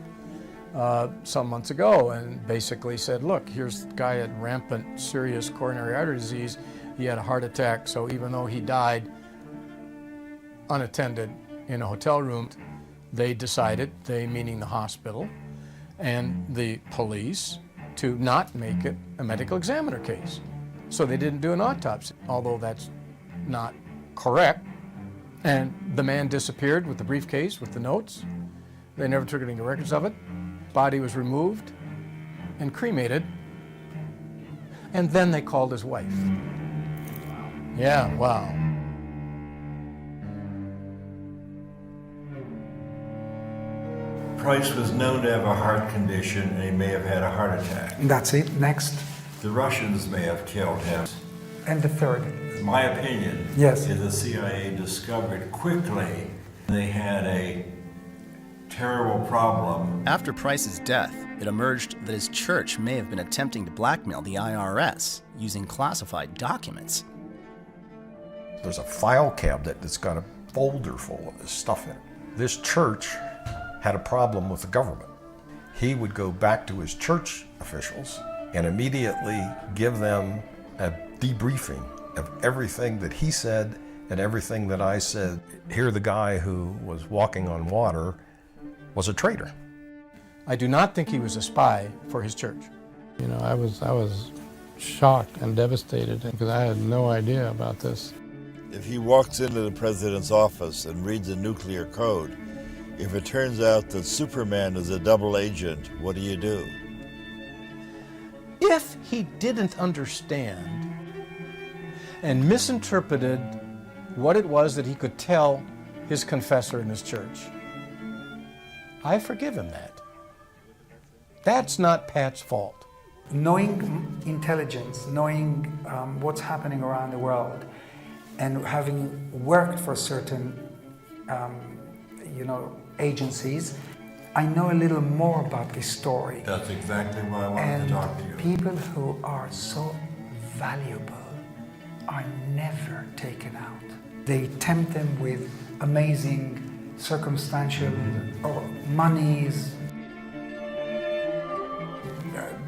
some months ago, and basically said, look, here's the guy had rampant serious coronary artery disease. He had a heart attack, so even though he died unattended in a hotel room, they decided, they meaning the hospital and the police, to not make it a medical examiner case. So they didn't do an autopsy, although that's not correct. And the man disappeared with the briefcase, with the notes. They never took any records of it. Body was removed and cremated. And then they called his wife. Yeah, wow. Price was known to have a heart condition, and he may have had a heart attack. That's it. Next. The Russians may have killed him. And the third. My opinion Yes. is the CIA discovered quickly they had a terrible problem. After Price's death, it emerged that his church may have been attempting to blackmail the IRS using classified documents. There's a file cabinet that's got a folder full of this stuff in it. This church had a problem with the government. He would go back to his church officials and immediately give them a debriefing of everything that he said and everything that I said. Here, the guy who was walking on water was a traitor. I do not think he was a spy for his church. You know, I was shocked and devastated because I had no idea about this. If he walks into the president's office and reads a nuclear code, if it turns out that Superman is a double agent, what do? If he didn't understand and misinterpreted what it was that he could tell his confessor in his church, I forgive him that. That's not Pat's fault. Knowing intelligence, knowing what's happening around the world, and having worked for certain, agencies, I know a little more about this story. That's exactly why I wanted to talk to you. People who are so valuable are never taken out. They tempt them with amazing circumstantial or monies,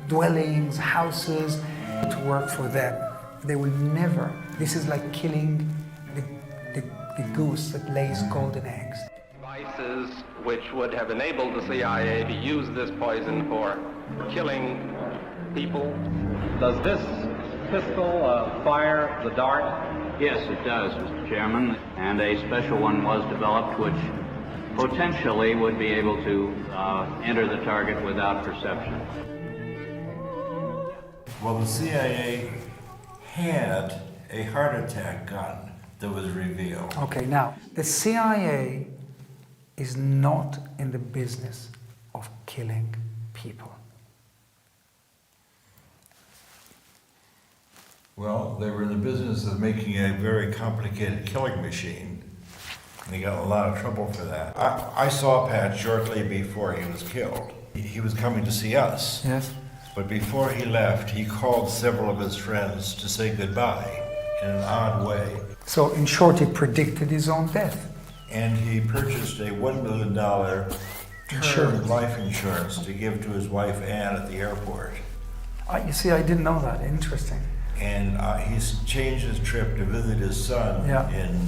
dwellings, houses to work for them. They will never. This is like killing the goose that lays golden eggs. Devices which would have enabled the CIA to use this poison for killing people. Does this pistol fire the dart? Yes, it does, Mr. Chairman, and a special one was developed which potentially would be able to enter the target without perception. Well, the CIA had a heart attack gun that was revealed. Okay, now, the CIA is not in the business of killing people. Well, they were in the business of making a very complicated killing machine, and they got in a lot of trouble for that. I saw Pat shortly before he was killed. He was coming to see us. Yes. But before he left, he called several of his friends to say goodbye in an odd way. So, in short, he predicted his own death. And he purchased a $1 million term life insurance to give to his wife Ann at the airport. You see, I didn't know that. Interesting. And he's changed his trip to visit his son in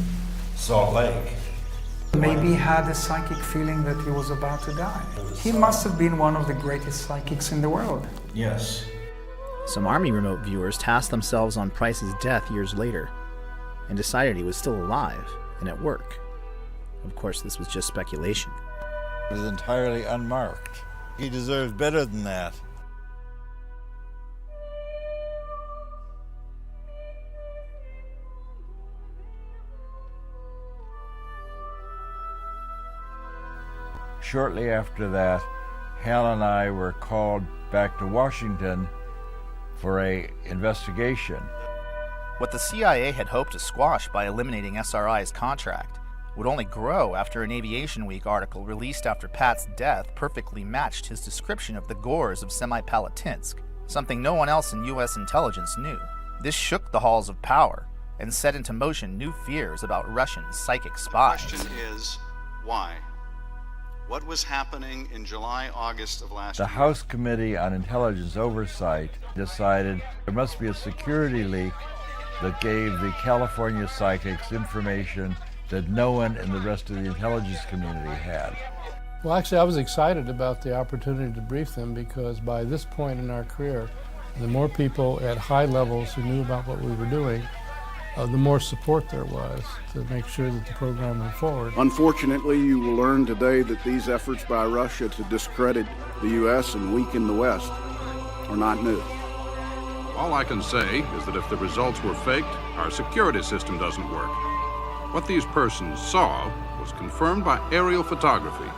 Salt Lake. Maybe he had a psychic feeling that he was about to die. He must have been one of the greatest psychics in the world. Yes. Some Army remote viewers tasked themselves on Price's death years later and decided he was still alive and at work. Of course, this was just speculation. It was entirely unmarked. He deserves better than that. Shortly after that, Hal and I were called back to Washington for an investigation. What the CIA had hoped to squash by eliminating SRI's contract would only grow after an Aviation Week article released after Pat's death perfectly matched his description of the gores of Semipalatinsk, something no one else in U.S. intelligence knew. This shook the halls of power and set into motion new fears about Russian psychic spies. The question is, why? What was happening in July, August of last year? The House Committee on Intelligence Oversight decided there must be a security leak that gave the California psychics information that no one in the rest of the intelligence community had. Well, actually, I was excited about the opportunity to brief them because by this point in our career, the more people at high levels who knew about what we were doing, the more support there was to make sure that the program went forward. Unfortunately, you will learn today that these efforts by Russia to discredit the U.S. and weaken the West are not new. All I can say is that if the results were faked, our security system doesn't work. What these persons saw was confirmed by aerial photography.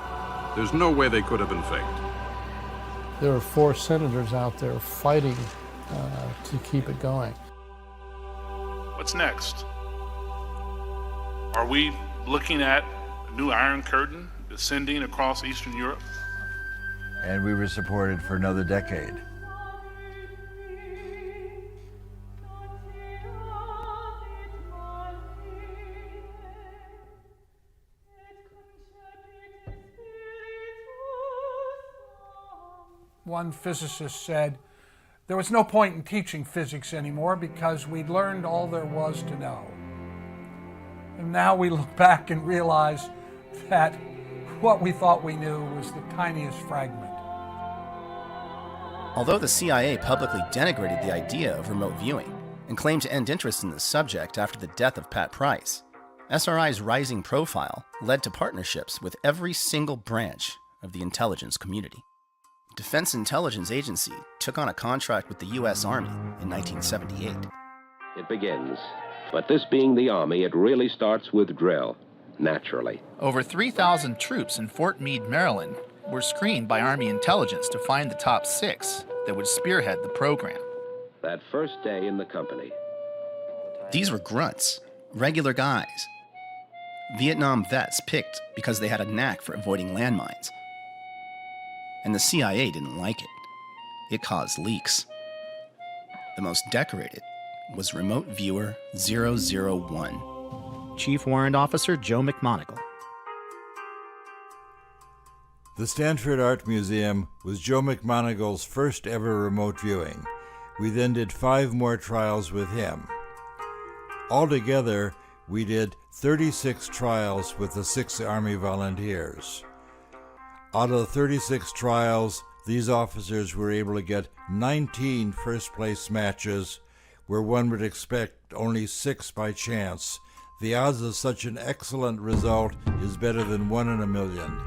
There's no way they could have been faked. There are 4 senators out there fighting to keep it going. What's next? Are we looking at a new Iron Curtain descending across Eastern Europe? And we were supported for another decade. One physicist said, there was no point in teaching physics anymore because we'd learned all there was to know. And now we look back and realize that what we thought we knew was the tiniest fragment. Although the CIA publicly denigrated the idea of remote viewing and claimed to end interest in the subject after the death of Pat Price, SRI's rising profile led to partnerships with every single branch of the intelligence community. Defense Intelligence Agency took on a contract with the U.S. Army in 1978. It begins. But this being the Army, it really starts with drill, naturally. Over 3,000 troops in Fort Meade, Maryland, were screened by Army intelligence to find the top 6 that would spearhead the program. That first day in the company. These were grunts, regular guys. Vietnam vets picked because they had a knack for avoiding landmines. And the CIA didn't like it. It caused leaks. The most decorated was Remote Viewer 001, Chief Warrant Officer Joe McMonagle. The Stanford Art Museum was Joe McMonagle's first ever remote viewing. We then did 5 more trials with him. Altogether, we did 36 trials with the 6 Army volunteers. Out of the 36 trials, these officers were able to get 19 first-place matches, where one would expect only 6 by chance. The odds of such an excellent result is better than 1 in a million.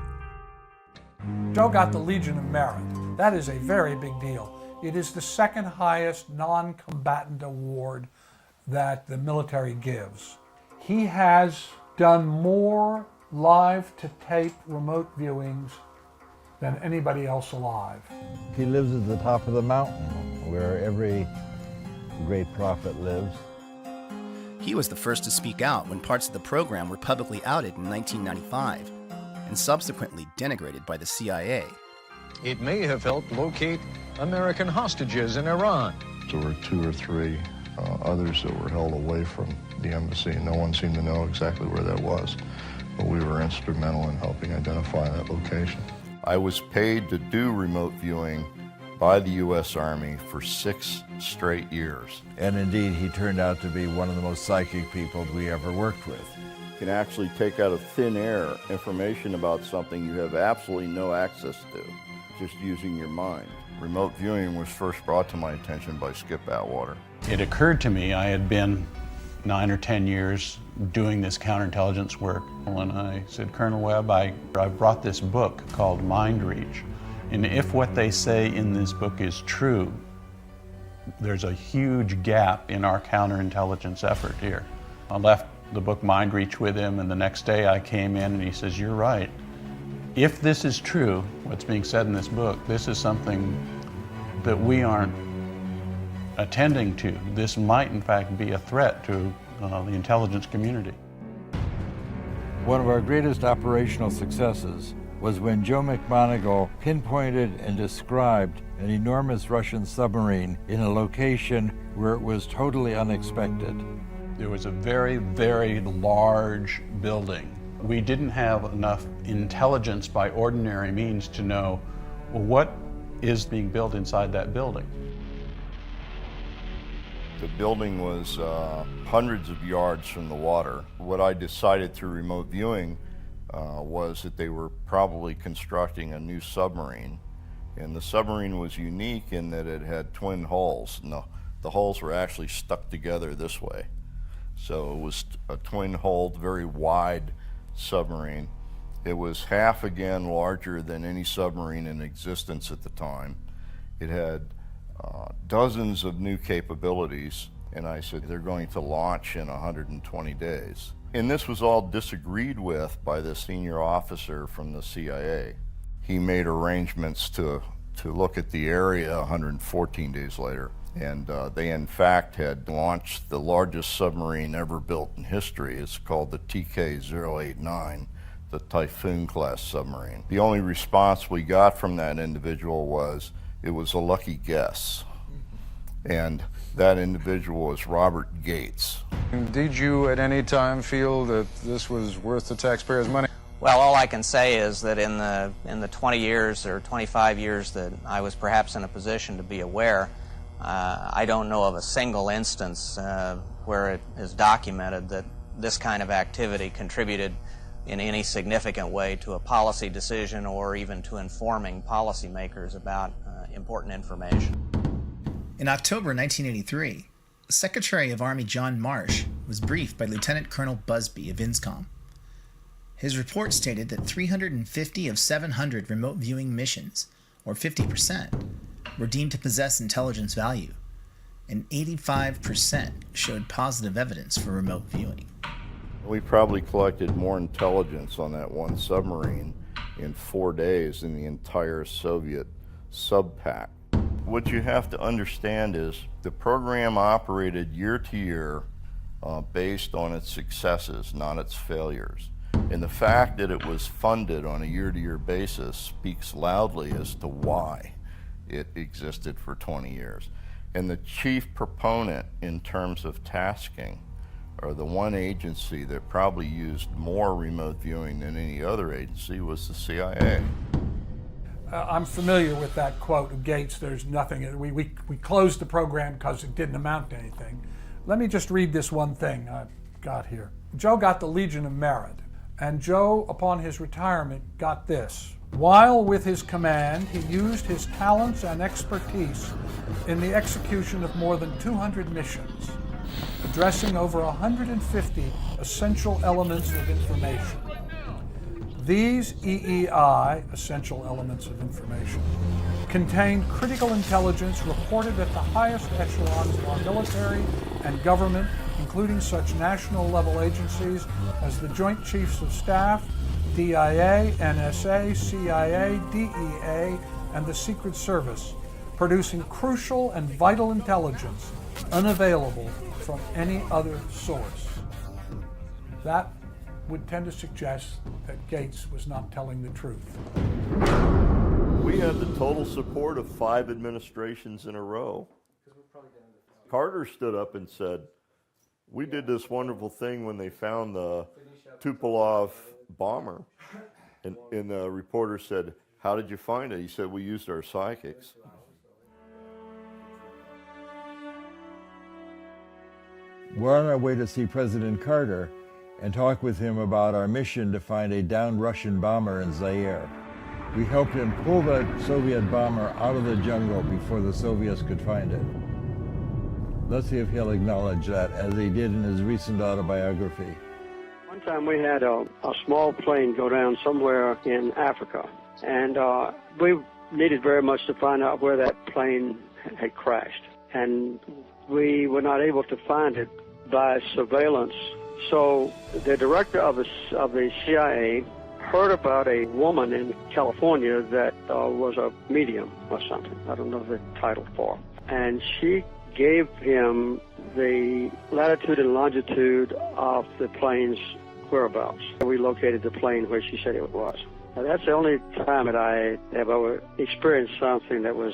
Joe got the Legion of Merit. That is a very big deal. It is the second highest non-combatant award that the military gives. He has done more live-to-tape remote viewings than anybody else alive. He lives at the top of the mountain where every great prophet lives. He was the first to speak out when parts of the program were publicly outed in 1995 and subsequently denigrated by the CIA. It may have helped locate American hostages in Iran. There were 2 or 3 others that were held away from the embassy. No one seemed to know exactly where that was, but we were instrumental in helping identify that location. I was paid to do remote viewing by the U.S. Army for 6 straight years. And indeed, he turned out to be one of the most psychic people we ever worked with. You can actually take out of thin air information about something you have absolutely no access to, just using your mind. Remote viewing was first brought to my attention by Skip Atwater. It occurred to me I had been 9 or 10 years doing this counterintelligence work, and I said, Colonel Webb, I brought this book called Mind Reach, and if what they say in this book is true, there's a huge gap in our counterintelligence effort here. I left the book Mind Reach with him, and the next day I came in and he says, you're right. If this is true, what's being said in this book, this is something that we aren't attending to. This might, in fact, be a threat to the intelligence community. One of our greatest operational successes was when Joe McMoneagle pinpointed and described an enormous Russian submarine in a location where it was totally unexpected. There was a very, very large building. We didn't have enough intelligence by ordinary means to know, well, what is being built inside that building. The building was hundreds of yards from the water. What I decided through remote viewing was that they were probably constructing a new submarine. And the submarine was unique in that it had twin hulls. No, the hulls were actually stuck together this way. So it was a twin-hulled, very wide submarine. It was half again larger than any submarine in existence at the time. It had dozens of new capabilities, and I said they're going to launch in 120 days. And this was all disagreed with by the senior officer from the CIA. He made arrangements to look at the area 114 days later, and they in fact had launched the largest submarine ever built in history. It's called the TK-089, the Typhoon class submarine. The only response we got from that individual was, it was a lucky guess. And that individual was Robert Gates. Did you at any time feel that this was worth the taxpayers' money? Well, all I can say is that in the 20 years or 25 years that I was perhaps in a position to be aware, I don't know of a single instance where it is documented that this kind of activity contributed in any significant way to a policy decision or even to informing policymakers about important information. In October 1983, Secretary of Army John Marsh was briefed by Lieutenant Colonel Busby of INSCOM. His report stated that 350 of 700 remote viewing missions, or 50%, were deemed to possess intelligence value, and 85% showed positive evidence for remote viewing. We probably collected more intelligence on that one submarine in 4 days than the entire Soviet sub-pack. What you have to understand is the program operated year to year based on its successes, not its failures. And the fact that it was funded on a year-to-year basis speaks loudly as to why it existed for 20 years. And the chief proponent in terms of tasking, or the one agency that probably used more remote viewing than any other agency, was the CIA. I'm familiar with that quote of Gates, there's nothing, we closed the program because it didn't amount to anything. Let me just read this one thing I've got here. Joe got the Legion of Merit, and Joe, upon his retirement, got this. While with his command, he used his talents and expertise in the execution of more than 200 missions, addressing over 150 essential elements of information. These EEI, essential elements of information, contained critical intelligence reported at the highest echelons of our military and government, including such national-level agencies as the Joint Chiefs of Staff, DIA, NSA, CIA, DEA, and the Secret Service, producing crucial and vital intelligence unavailable from any other source. That would tend to suggest that Gates was not telling the truth. We had the total support of 5 administrations in a row. Carter stood up and said, we did this wonderful thing when they found the Tupolev bomber. And the reporter said, how did you find it? He said, we used our psychics. We're on our way to see President Carter and talk with him about our mission to find a downed Russian bomber in Zaire. We helped him pull the Soviet bomber out of the jungle before the Soviets could find it. Let's see if he'll acknowledge that, as he did in his recent autobiography. One time we had a small plane go down somewhere in Africa, and we needed very much to find out where that plane had crashed. And we were not able to find it by surveillance. So the director of the CIA heard about a woman in California that was a medium or something. I don't know the title for. And she gave him the latitude and longitude of the plane's whereabouts. We located the plane where she said it was. Now, that's the only time that I have ever experienced something that was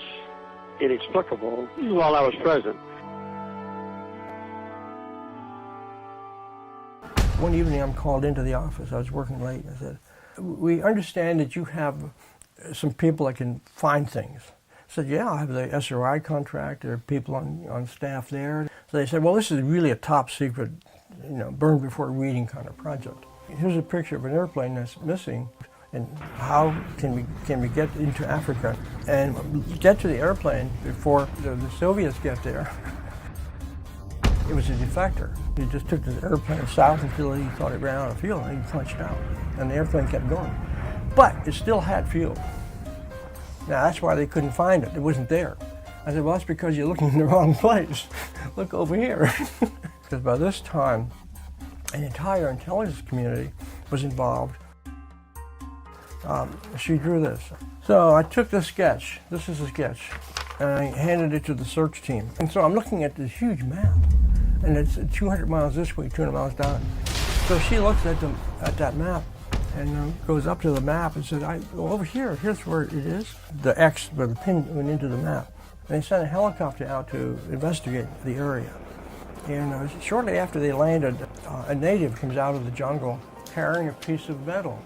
inexplicable while I was president. One evening I'm called into the office. I was working late. I said, we understand that you have some people that can find things. I said, yeah, I have the SRI contract. There are people on staff there. So they said, well, this is really a top secret, burn before reading kind of project. Here's a picture of an airplane that's missing, and how can we get into Africa and get to the airplane before the Soviets get there? It was a defector. He just took the airplane south until he thought it ran out of fuel, and he punched out, and the airplane kept going. But it still had fuel. Now, that's why they couldn't find it. It wasn't there. I said, well, that's because you're looking in the wrong place. Look over here. Because by this time, an entire intelligence community was involved. She drew this. So I took this sketch. This is a sketch. And I handed it to the search team. And so I'm looking at this huge map. And it's 200 miles this way, 200 miles down. So she looks at that map and goes up to the map and says, well, over here, here's where it is. The X, where the pin went into the map. And they sent a helicopter out to investigate the area. And shortly after they landed, a native comes out of the jungle carrying a piece of metal.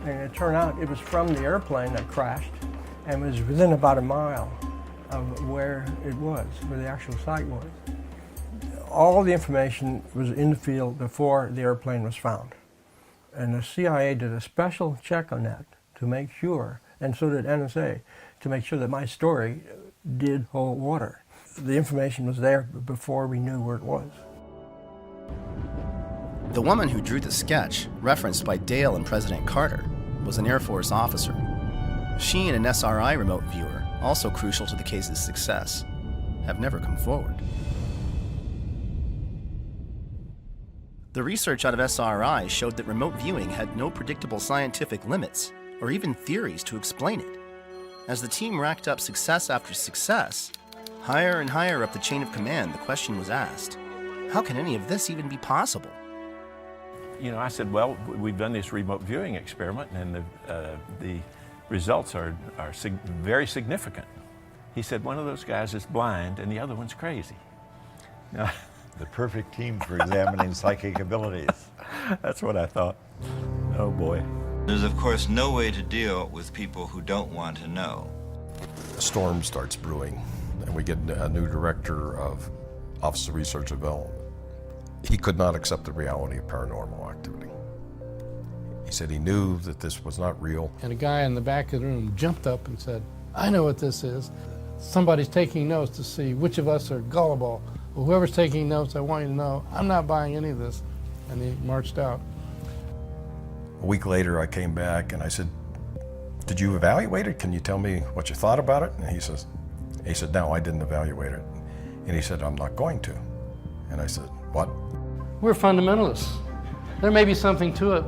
And it turned out it was from the airplane that crashed and was within about a mile of where it was, where the actual site was. All the information was in the field before the airplane was found. And the CIA did a special check on that to make sure, and so did NSA, to make sure that my story did hold water. The information was there before we knew where it was. The woman who drew the sketch, referenced by Dale and President Carter, was an Air Force officer. She and an SRI remote viewer, also crucial to the case's success, have never come forward. The research out of SRI showed that remote viewing had no predictable scientific limits or even theories to explain it. As the team racked up success after success, higher and higher up the chain of command, the question was asked, how can any of this even be possible? I said, well, we've done this remote viewing experiment, and the results are very significant. He said, one of those guys is blind, and the other one's crazy. Now, the perfect team for examining psychic abilities. That's what I thought. Oh, boy. There's, of course, no way to deal with people who don't want to know. A storm starts brewing, and we get a new director of Office of Research and Development. He could not accept the reality of paranormal activity. He said he knew that this was not real. And a guy in the back of the room jumped up and said, I know what this is. Somebody's taking notes to see which of us are gullible. Well, whoever's taking notes, I want you to know, I'm not buying any of this. And he marched out. A week later, I came back and I said, did you evaluate it? Can you tell me what you thought about it? And he said, no, I didn't evaluate it. And he said, I'm not going to. And I said, what? We're fundamentalists. There may be something to it,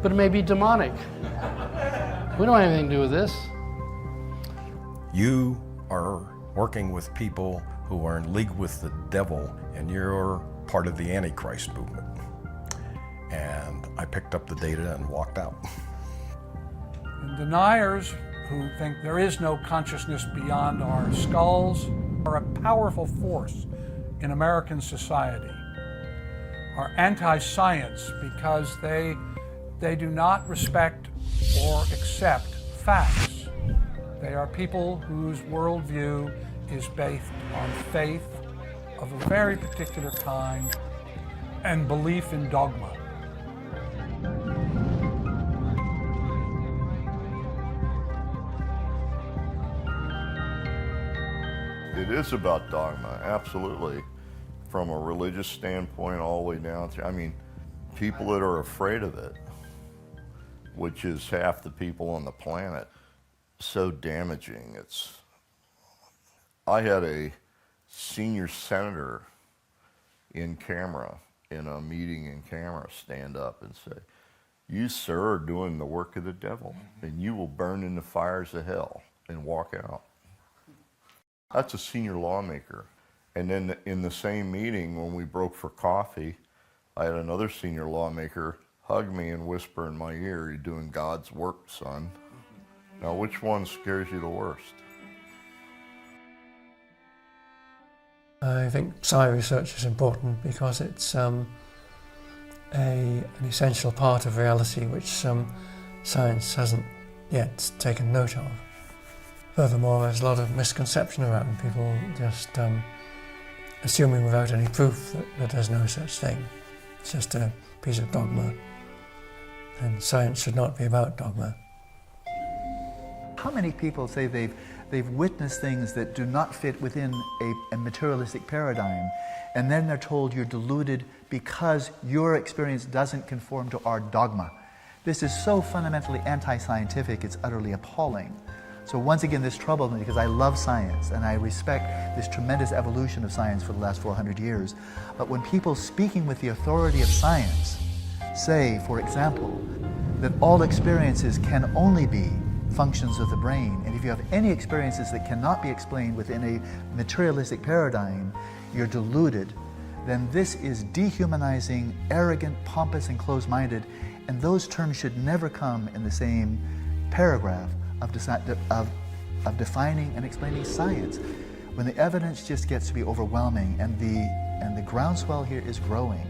but it may be demonic. We don't have anything to do with this. You are working with people who are in league with the devil, and you're part of the Antichrist movement. And I picked up the data and walked out. And deniers who think there is no consciousness beyond our skulls are a powerful force in American society, are anti-science because they do not respect or accept facts. They are people whose worldview is based on faith of a very particular kind and belief in dogma. It is about dogma, absolutely. From a religious standpoint all the way down to, I mean, people that are afraid of it, which is half the people on the planet, so damaging. I had a senior senator in camera, in a meeting in camera, stand up and say, "You, sir, are doing the work of the devil, and you will burn in the fires of hell," and walk out. That's a senior lawmaker. And then in the same meeting, when we broke for coffee, I had another senior lawmaker hug me and whisper in my ear, "You're doing God's work, son." Now, which one scares you the worst? I think sci research is important because it's an essential part of reality which science hasn't yet taken note of. Furthermore, there's a lot of misconception around people just assuming without any proof that there's no such thing. It's just a piece of dogma, and science should not be about dogma. How many people say they've witnessed things that do not fit within a materialistic paradigm, and then they're told you're deluded because your experience doesn't conform to our dogma? This is so fundamentally anti-scientific, it's utterly appalling. So once again, this troubled me because I love science and I respect this tremendous evolution of science for the last 400 years. But when people speaking with the authority of science say, for example, that all experiences can only be functions of the brain, and if you have any experiences that cannot be explained within a materialistic paradigm, you're deluded, then this is dehumanizing, arrogant, pompous, and closed-minded, and those terms should never come in the same paragraph of defining and explaining science. When the evidence just gets to be overwhelming and the groundswell here is growing,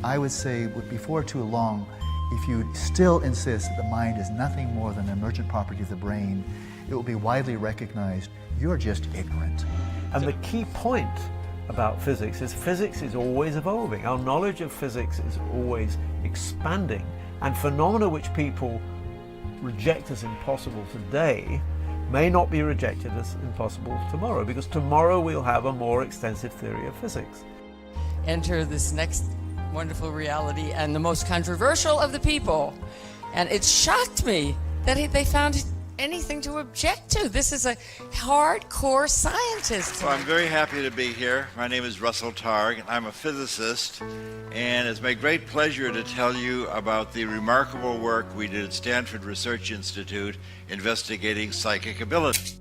I would say before too long, if you still insist that the mind is nothing more than an emergent property of the brain, it will be widely recognized you're just ignorant. And the key point about physics is always evolving. Our knowledge of physics is always expanding, and phenomena which people reject as impossible today may not be rejected as impossible tomorrow, because tomorrow we'll have a more extensive theory of physics. Enter this next wonderful reality and the most controversial of the people. And it shocked me that they found anything to object to. This is a hardcore scientist. Well, I'm very happy to be here. My name is Russell Targ, and I'm a physicist, and it's my great pleasure to tell you about the remarkable work we did at Stanford Research Institute investigating psychic ability.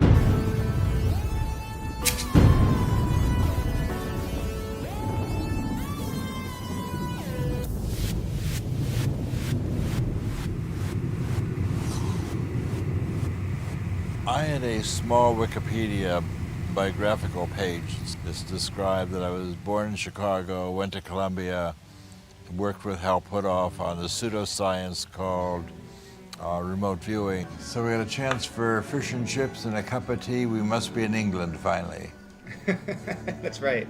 I had a small Wikipedia biographical page. This described that I was born in Chicago, went to Columbia, worked with Hal Puthoff on the pseudoscience called remote viewing. So we had a chance for fish and chips and a cup of tea. We must be in England finally. That's right.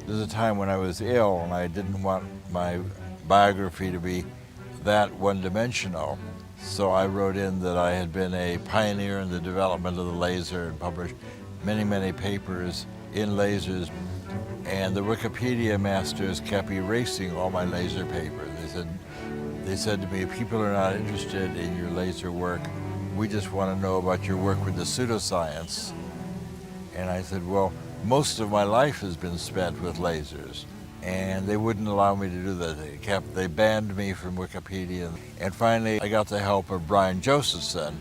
There's a time when I was ill and I didn't want my biography to be that one-dimensional. So I wrote in that I had been a pioneer in the development of the laser and published many, many papers in lasers. And the Wikipedia masters kept erasing all my laser papers. They said to me, people are not interested in your laser work. We just want to know about your work with the pseudoscience. And I said, well, Most of my life has been spent with lasers, and they wouldn't allow me to do that. They banned me from Wikipedia. And finally, I got the help of Brian Josephson,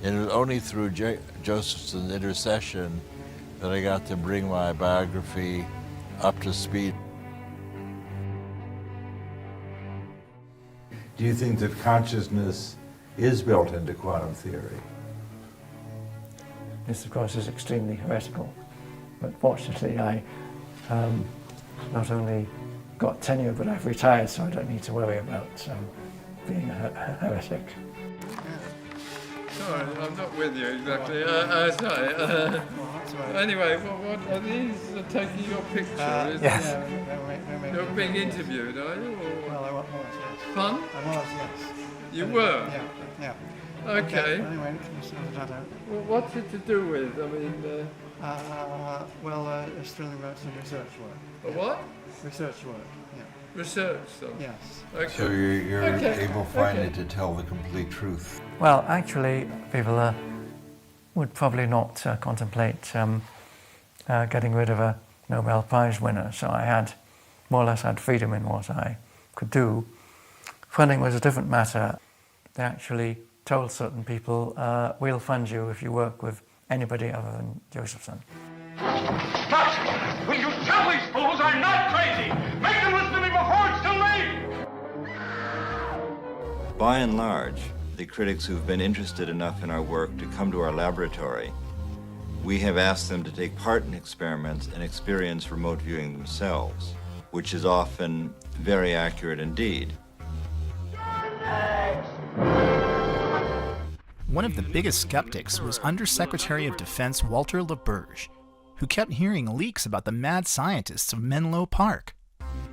and it was only through Josephson's intercession that I got to bring my biography up to speed. Do you think that consciousness is built into quantum theory? This, of course, is extremely heretical, but fortunately I not only got tenure, but I've retired, so I don't need to worry about being a heretic. Sorry, I'm not with you exactly. Sorry. Anyway, what are these taking your picture? Yes. You're being interviewed, are you? Or? Well, I was, yes. Fun? I was, yes. You were? Yeah. Okay. Anyway, can you sort that out? Well, what's it to do with? I mean... it's really about some research work. What? Research work, yeah. Research stuff? Yes. Okay. So you're okay. able finally to tell the complete truth. Well, actually, people would probably not contemplate getting rid of a Nobel Prize winner, so I had more or less had freedom in what I could do. Funding was a different matter. They actually told certain people, we'll fund you if you work with anybody other than Josephson. But will you tell these fools I'm not crazy? Make them listen to me before it's too late! By and large, the critics who've been interested enough in our work to come to our laboratory, we have asked them to take part in experiments and experience remote viewing themselves, which is often very accurate indeed. One of the biggest skeptics was Undersecretary of Defense Walter LaBerge, who kept hearing leaks about the mad scientists of Menlo Park.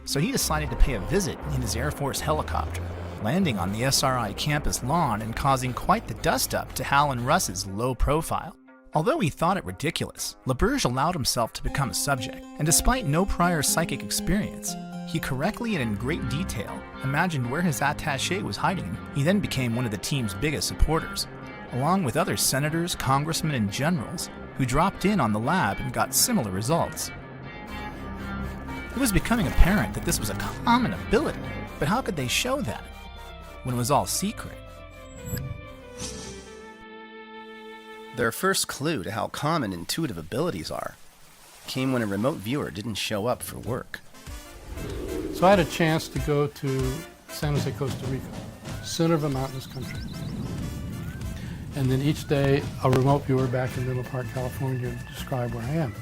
So he decided to pay a visit in his Air Force helicopter, landing on the SRI campus lawn and causing quite the dust-up to Hal and Russ's low profile. Although he thought it ridiculous, LaBerge allowed himself to become a subject, and despite no prior psychic experience, he correctly and in great detail imagined where his attaché was hiding. He then became one of the team's biggest supporters, along with other senators, congressmen, and generals who dropped in on the lab and got similar results. It was becoming apparent that this was a common ability, but how could they show that when it was all secret? Their first clue to how common intuitive abilities are came when a remote viewer didn't show up for work. So I had a chance to go to San Jose, Costa Rica, center of a mountainous country. And then each day, a remote viewer back in Menlo Park, California, to describe where I am.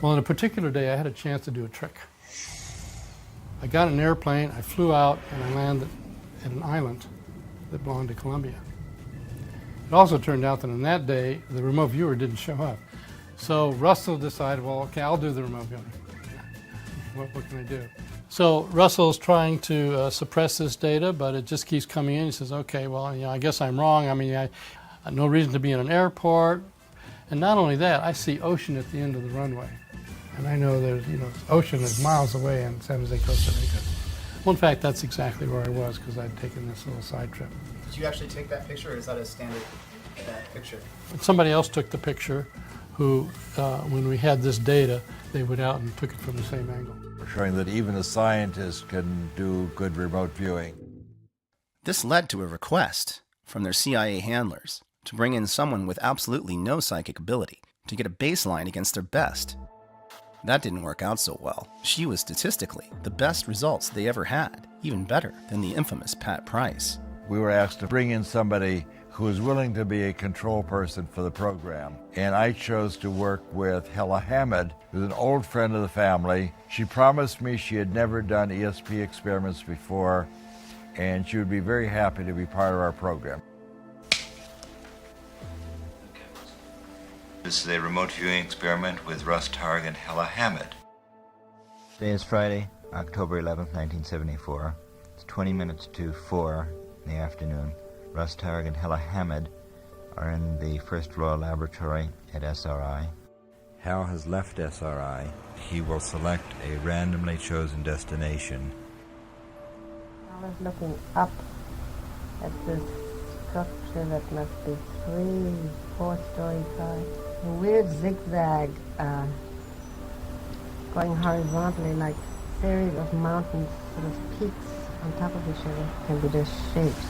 Well, on a particular day, I had a chance to do a trick. I got an airplane, I flew out, and I landed at an island that belonged to Colombia. It also turned out that on that day, the remote viewer didn't show up. So Russell decided, well, okay, I'll do the remote viewing. What can I do? So Russell's trying to suppress this data, but it just keeps coming in. He says, okay, well, I guess I'm wrong. I mean, I no reason to be in an airport. And not only that, I see ocean at the end of the runway. And I know there's, ocean is miles away in San Jose, Costa Rica. Well, in fact, that's exactly where I was because I'd taken this little side trip. Did you actually take that picture, or is that a standard picture? Somebody else took the picture who, when we had this data, they went out and took it from the same angle. Showing that even a scientist can do good remote viewing. This led to a request from their CIA handlers to bring in someone with absolutely no psychic ability to get a baseline against their best. That didn't work out so well. She was statistically the best results they ever had, even better than the infamous Pat Price. We were asked to bring in somebody who was willing to be a control person for the program. And I chose to work with Hella Hamid, who's an old friend of the family. She promised me she had never done ESP experiments before, and she would be very happy to be part of our program. This is a remote viewing experiment with Russell Targ and Hella Hamid. Today is Friday, October 11th, 1974. It's 20 minutes to 4 in the afternoon. Russell Targ and Hella Hamid are in the first floor laboratory at SRI. Hal has left SRI. He will select a randomly chosen destination. I was looking up at this structure that must be 3-4 stories high. a weird zigzag going horizontally like a series of mountains, sort of peaks on top of each other, can be their shapes.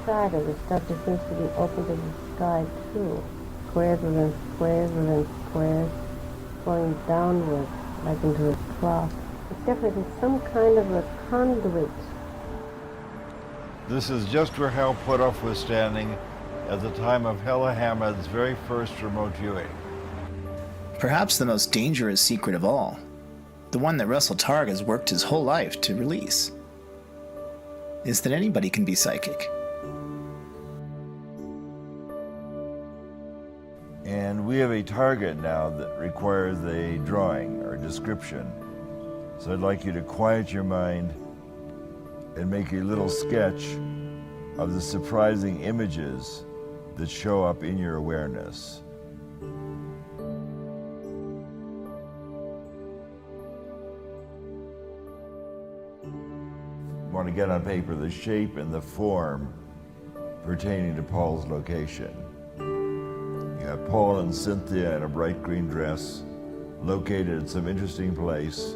Side of the structure seems to be open to the sky too. Squares within squares within squares, going downward like into a trough. It's definitely some kind of a conduit. This is just where Hal Puthoff was standing at the time of Hella Hamed's very first remote viewing. Perhaps the most dangerous secret of all, the one that Russell Targ has worked his whole life to release, is that anybody can be psychic. And we have a target now that requires a drawing or description. So I'd like you to quiet your mind and make a little sketch of the surprising images that show up in your awareness. You want to get on paper the shape and the form pertaining to Paul's location. You have Paul and Cynthia in a bright green dress, located at some interesting place.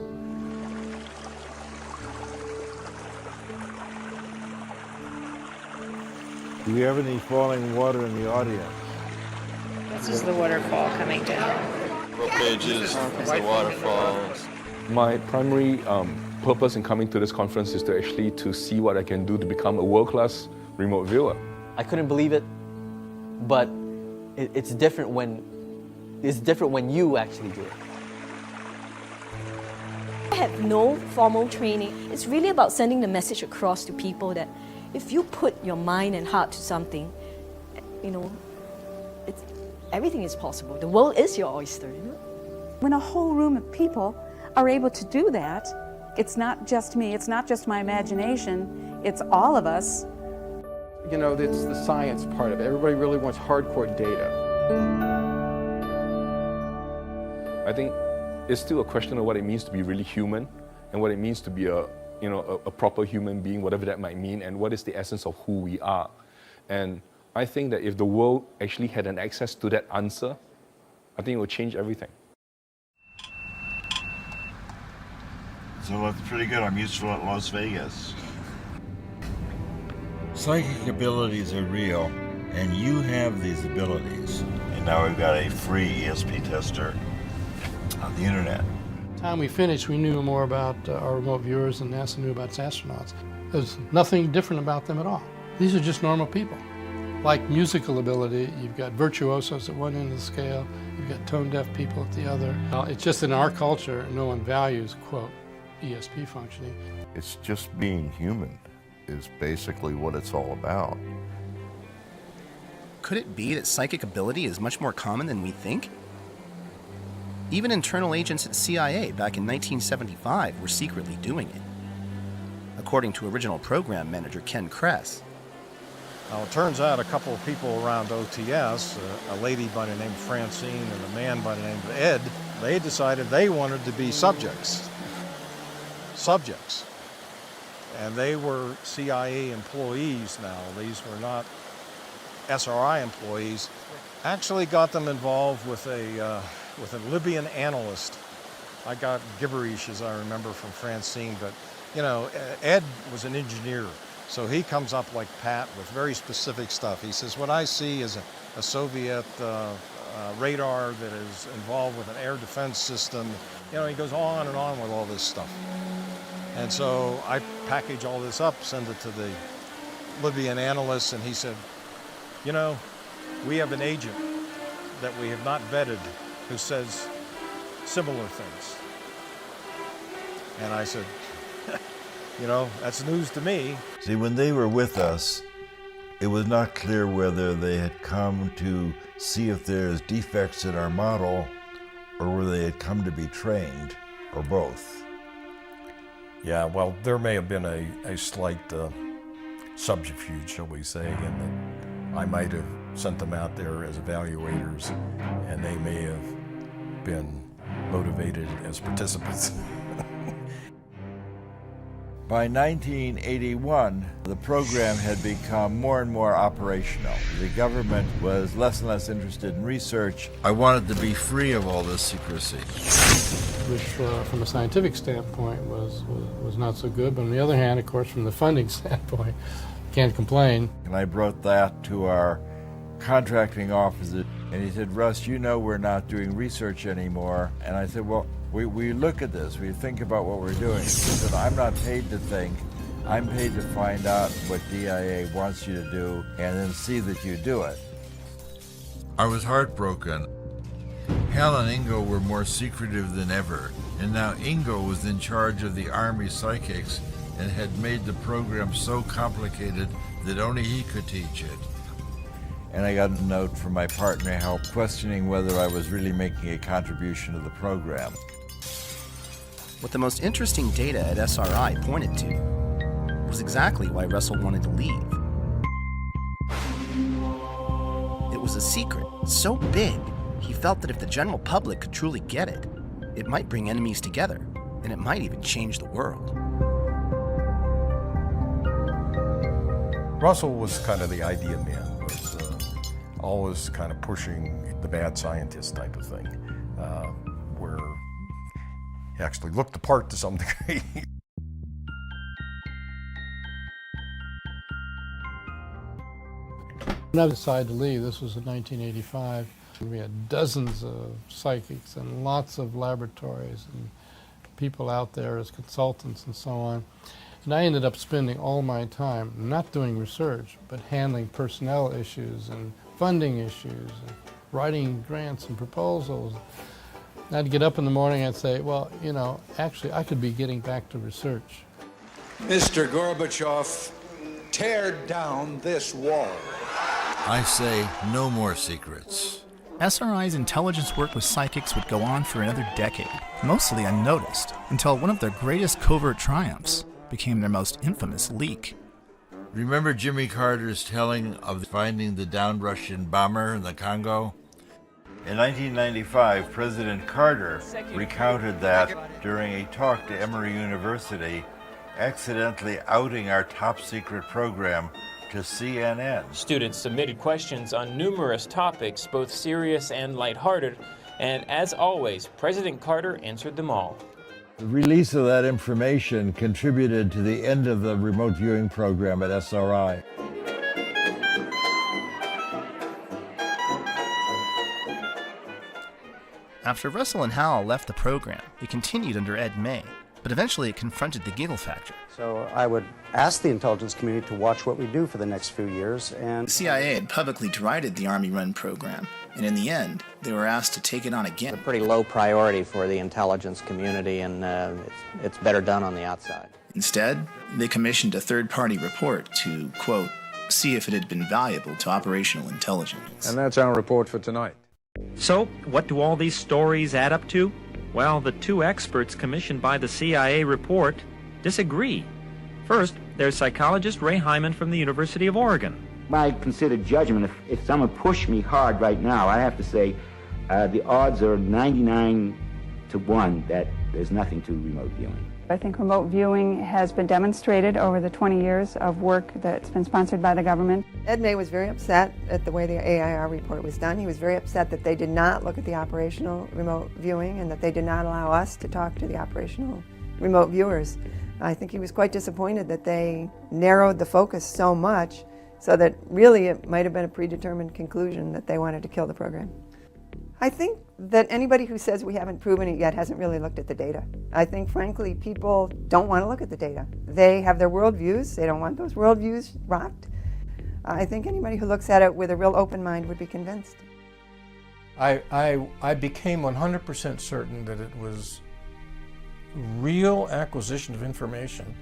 Do we have any falling water in the audience? This is the waterfall coming down. What pages, the waterfalls. My primary purpose in coming to this conference is to actually to see what I can do to become a world-class remote viewer. I couldn't believe it, but it's different when you actually do it. I have no formal training. It's really about sending the message across to people that if you put your mind and heart to something, everything is possible. The world is your oyster. When a whole room of people are able to do that, it's not just me, it's not just my imagination, it's all of us. It's the science part of it. Everybody really wants hardcore data. I think it's still a question of what it means to be really human and what it means to be a proper human being, whatever that might mean, and what is the essence of who we are. And I think that if the world actually had an access to that answer, I think it would change everything. So that's pretty good. I'm useful at Las Vegas. Psychic abilities are real, and you have these abilities. And now we've got a free ESP tester on the internet. By the time we finished, we knew more about our remote viewers than NASA knew about its astronauts. There's nothing different about them at all. These are just normal people. Like musical ability, you've got virtuosos at one end of the scale, you've got tone-deaf people at the other. It's just in our culture, no one values, quote, ESP functioning. It's just being human is basically what it's all about. Could it be that psychic ability is much more common than we think? Even internal agents at CIA back in 1975 were secretly doing it, according to original program manager Ken Kress. Now, it turns out a couple of people around OTS, a lady by the name of Francine and a man by the name of Ed, they decided they wanted to be subjects. And they were CIA employees now. These were not SRI employees. Actually got them involved with a Libyan analyst. I got gibberish, as I remember, from Francine, but Ed was an engineer. So he comes up like Pat with very specific stuff. He says, what I see is a Soviet radar that is involved with an air defense system. He goes on and on with all this stuff. And so I package all this up, send it to the Libyan analyst, and he said, we have an agent that we have not vetted who says similar things. And I said, that's news to me. See, when they were with us, it was not clear whether they had come to see if there's defects in our model or whether they had come to be trained, or both. Yeah, well, there may have been a slight subterfuge, shall we say, in that I might have sent them out there as evaluators, and they may have been motivated as participants. By 1981, the program had become more and more operational. The government was less and less interested in research. I wanted to be free of all this secrecy. Which, from a scientific standpoint, was not so good. But on the other hand, of course, from the funding standpoint, can't complain. And I brought that to our contracting officer, and he said, Russ, you know we're not doing research anymore. And I said, well, we look at this, we think about what we're doing. He said, I'm not paid to think, I'm paid to find out what DIA wants you to do and then see that you do it. I was heartbroken. Hal and Ingo were more secretive than ever, and now Ingo was in charge of the Army psychics and had made the program so complicated that only he could teach it. And I got a note from my partner, Hal, questioning whether I was really making a contribution to the program. What the most interesting data at SRI pointed to was exactly why Russell wanted to leave. It was a secret so big, he felt that if the general public could truly get it, it might bring enemies together, and it might even change the world. Russell was kind of the idea man, was always kind of pushing the bad scientist type of thing, where he actually looked the part to some degree. When I decided to leave, this was in 1985, we had dozens of psychics and lots of laboratories and people out there as consultants and so on. And I ended up spending all my time not doing research, but handling personnel issues and funding issues and writing grants and proposals. I'd get up in the morning and I'd say, well, you know, actually I could be getting back to research. Mr. Gorbachev, tear down this wall. I say no more secrets. SRI's intelligence work with psychics would go on for another decade, mostly unnoticed, until one of their greatest covert triumphs became their most infamous leak. Remember Jimmy Carter's telling of finding the downed Russian bomber in the Congo? In 1995, President Carter recounted that during a talk to Emory University, accidentally outing our top secret program to CNN. Students submitted questions on numerous topics, both serious and lighthearted, and as always, President Carter answered them all. The release of that information contributed to the end of the remote viewing program at SRI. After Russell and Hal left the program, it continued under Ed May, but eventually it confronted the giggle factor. So I would ask the intelligence community to watch what we do for the next few years. And the CIA had publicly derided the Army-run program, and in the end, they were asked to take it on again. It's a pretty low priority for the intelligence community, and it's better done on the outside. Instead, they commissioned a third-party report to, quote, see if it had been valuable to operational intelligence. And that's our report for tonight. So, what do all these stories add up to? Well, the two experts commissioned by the CIA report disagree. First, there's psychologist Ray Hyman from the University of Oregon. My considered judgment, if someone pushed me hard right now, I have to say the odds are 99 to 1 that there's nothing to remote viewing. I think remote viewing has been demonstrated over the 20 years of work that's been sponsored by the government. Ed May was very upset at the way the AIR report was done. He was very upset that they did not look at the operational remote viewing and that they did not allow us to talk to the operational remote viewers. I think he was quite disappointed that they narrowed the focus so much so that really it might have been a predetermined conclusion that they wanted to kill the program. I think that anybody who says we haven't proven it yet hasn't really looked at the data. I think, frankly, people don't want to look at the data. They have their worldviews. They don't want those worldviews rocked. I think anybody who looks at it with a real open mind would be convinced. I became 100% certain that it was real acquisition of information.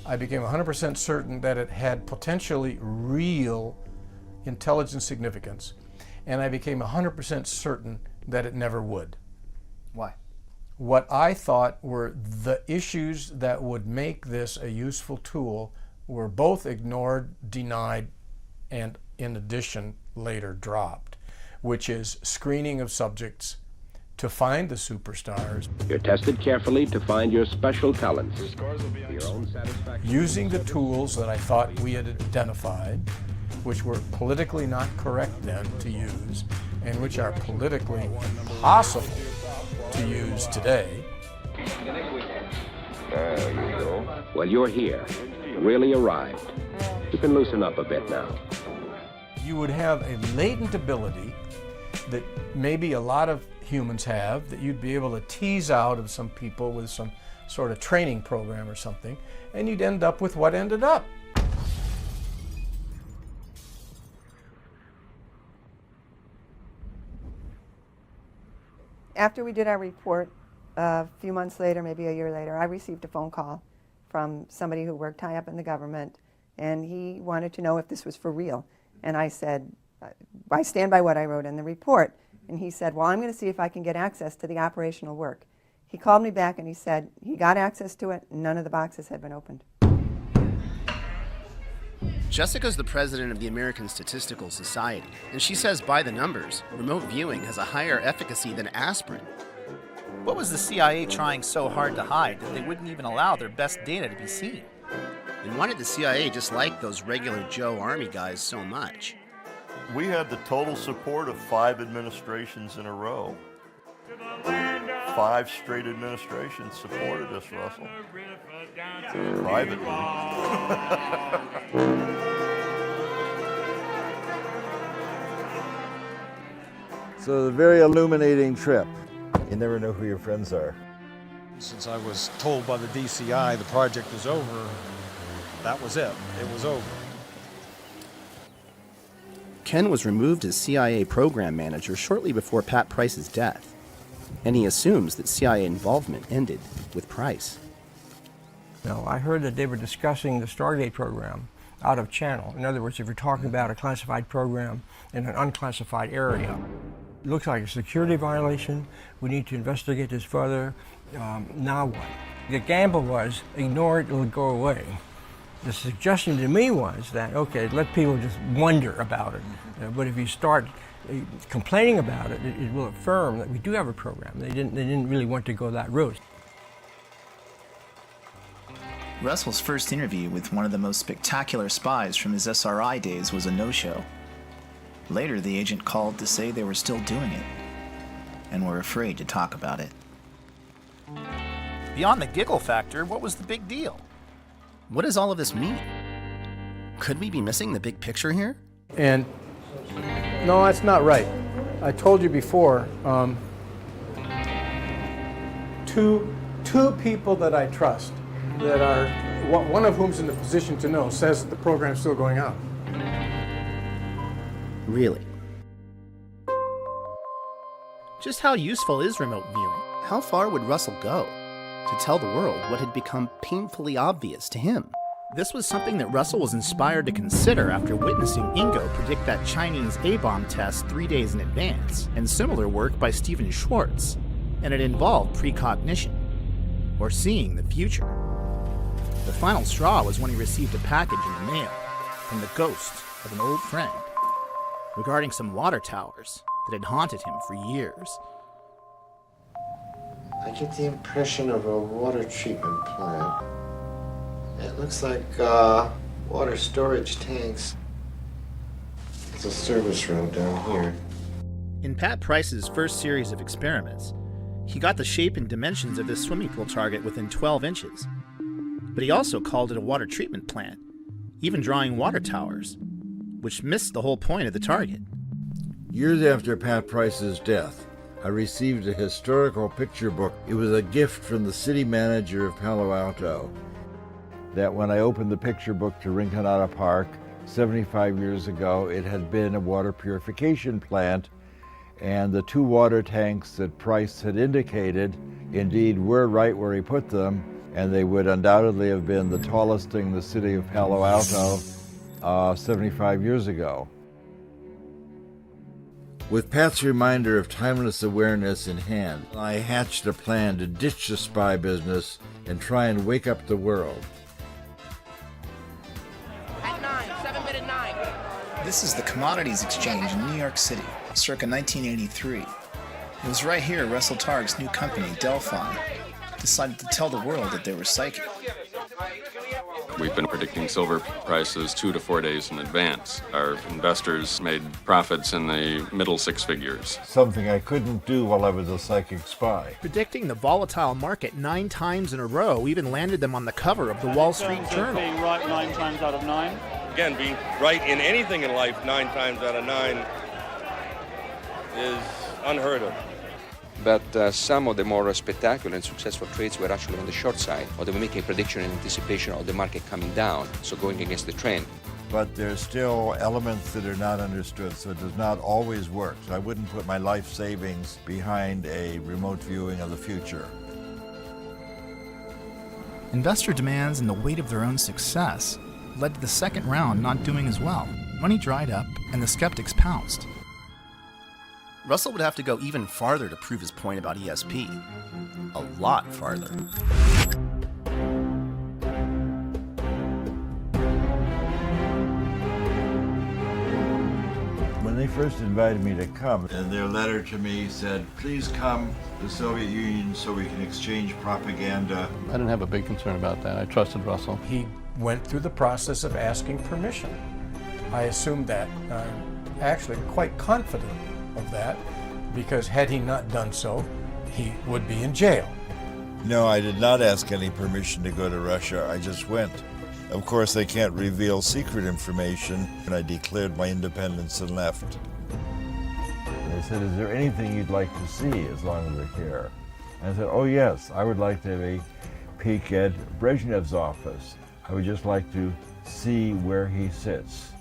I became 100% certain that it had potentially real intelligence significance. And I became 100% certain that it never would. Why? What I thought were the issues that would make this a useful tool were both ignored, denied, and in addition later dropped, which is screening of subjects, to find the superstars. You're tested carefully to find your special talents. For your own satisfaction. Using the tools that I thought we had identified, which were politically not correct then to use, and which are politically impossible to use today. There you go. Well, you're here. Really arrived. You can loosen up a bit now. You would have a latent ability that maybe a lot of humans have, that you'd be able to tease out of some people with some sort of training program or something, and you'd end up with what ended up. After we did our report, a few months later, maybe a year later, I received a phone call from somebody who worked high up in the government, and he wanted to know if this was for real. And I said, I stand by what I wrote in the report. And he said, well, I'm going to see if I can get access to the operational work. He called me back and he said he got access to it, none of the boxes had been opened. Jessica's the president of the American Statistical Society, and she says by the numbers, remote viewing has a higher efficacy than aspirin. What was the CIA trying so hard to hide that they wouldn't even allow their best data to be seen? And why did the CIA dislike those regular Joe Army guys so much? We had the total support of 5 administrations in a row. 5 straight administrations supported us, Russell. Privately. So the very illuminating trip. You never know who your friends are. Since I was told by the DCI the project was over, that was it. It was over. Ken was removed as CIA program manager shortly before Pat Price's death, and he assumes that CIA involvement ended with Price. No, I heard that they were discussing the Stargate program out of channel. In other words, if you're talking about a classified program in an unclassified area, it looks like a security violation. We need to investigate this further. Now what? The gamble was ignore it, it'll go away. The suggestion to me was that, okay, let people just wonder about it. But if you start complaining about it, it will affirm that we do have a program. They didn't really want to go that route. Russell's first interview with one of the most spectacular spies from his SRI days was a no-show. Later, the agent called to say they were still doing it, and were afraid to talk about it. Beyond the giggle factor, what was the big deal? What does all of this mean? Could we be missing the big picture here? And no, that's not right. I told you before, two people that I trust, that are, one of whom's in the position to know, says that the program's still going on. Really? Just how useful is remote viewing? How far would Russell go to tell the world what had become painfully obvious to him? This was something that Russell was inspired to consider after witnessing Ingo predict that Chinese A-bomb test 3 days in advance, and similar work by Stephen Schwartz, and it involved precognition, or seeing the future. The final straw was when he received a package in the mail from the ghost of an old friend regarding some water towers that had haunted him for years. I get the impression of a water treatment plant. It looks like water storage tanks. There's a service road down here. In Pat Price's first series of experiments, he got the shape and dimensions of his swimming pool target within 12 inches. But he also called it a water treatment plant, even drawing water towers, which missed the whole point of the target. Years after Pat Price's death, I received a historical picture book. It was a gift from the city manager of Palo Alto. That when I opened the picture book to Rinconada Park 75 years ago, it had been a water purification plant, and the 2 water tanks that Price had indicated indeed were right where he put them, and they would undoubtedly have been the tallest thing in the city of Palo Alto 75 years ago. With Pat's reminder of timeless awareness in hand, I hatched a plan to ditch the spy business and try and wake up the world. At 9. This is the Commodities Exchange in New York City, circa 1983. It was right here Russell Targ's new company, Delphi, decided to tell the world that they were psychic. We've been predicting silver prices 2 to 4 days in advance. Our investors made profits in the middle six figures. Something I couldn't do while I was a psychic spy. Predicting the volatile market 9 times in a row even landed them on the cover of the Wall Street Journal. Being right 9 times out of 9. Again, being right in anything in life 9 times out of 9 is unheard of. But some of the more spectacular and successful trades were actually on the short side, or they were making a prediction in anticipation of the market coming down, so going against the trend. But there's still elements that are not understood, so it does not always work. So I wouldn't put my life savings behind a remote viewing of the future. Investor demands and the weight of their own success led to the second round not doing as well. Money dried up, and the skeptics pounced. Russell would have to go even farther to prove his point about ESP. A lot farther. When they first invited me to come, and their letter to me said, please come to the Soviet Union so we can exchange propaganda. I didn't have a big concern about that. I trusted Russell. He went through the process of asking permission. I assumed that. I'm actually quite confident of that, because had he not done so, he would be in jail. No, I did not ask any permission to go to Russia. I just went. Of course, they can't reveal secret information, and I declared my independence and left. They said, is there anything you'd like to see as long as we're here? And I said, oh yes, I would like to have a peek at Brezhnev's office. I would just like to see where he sits.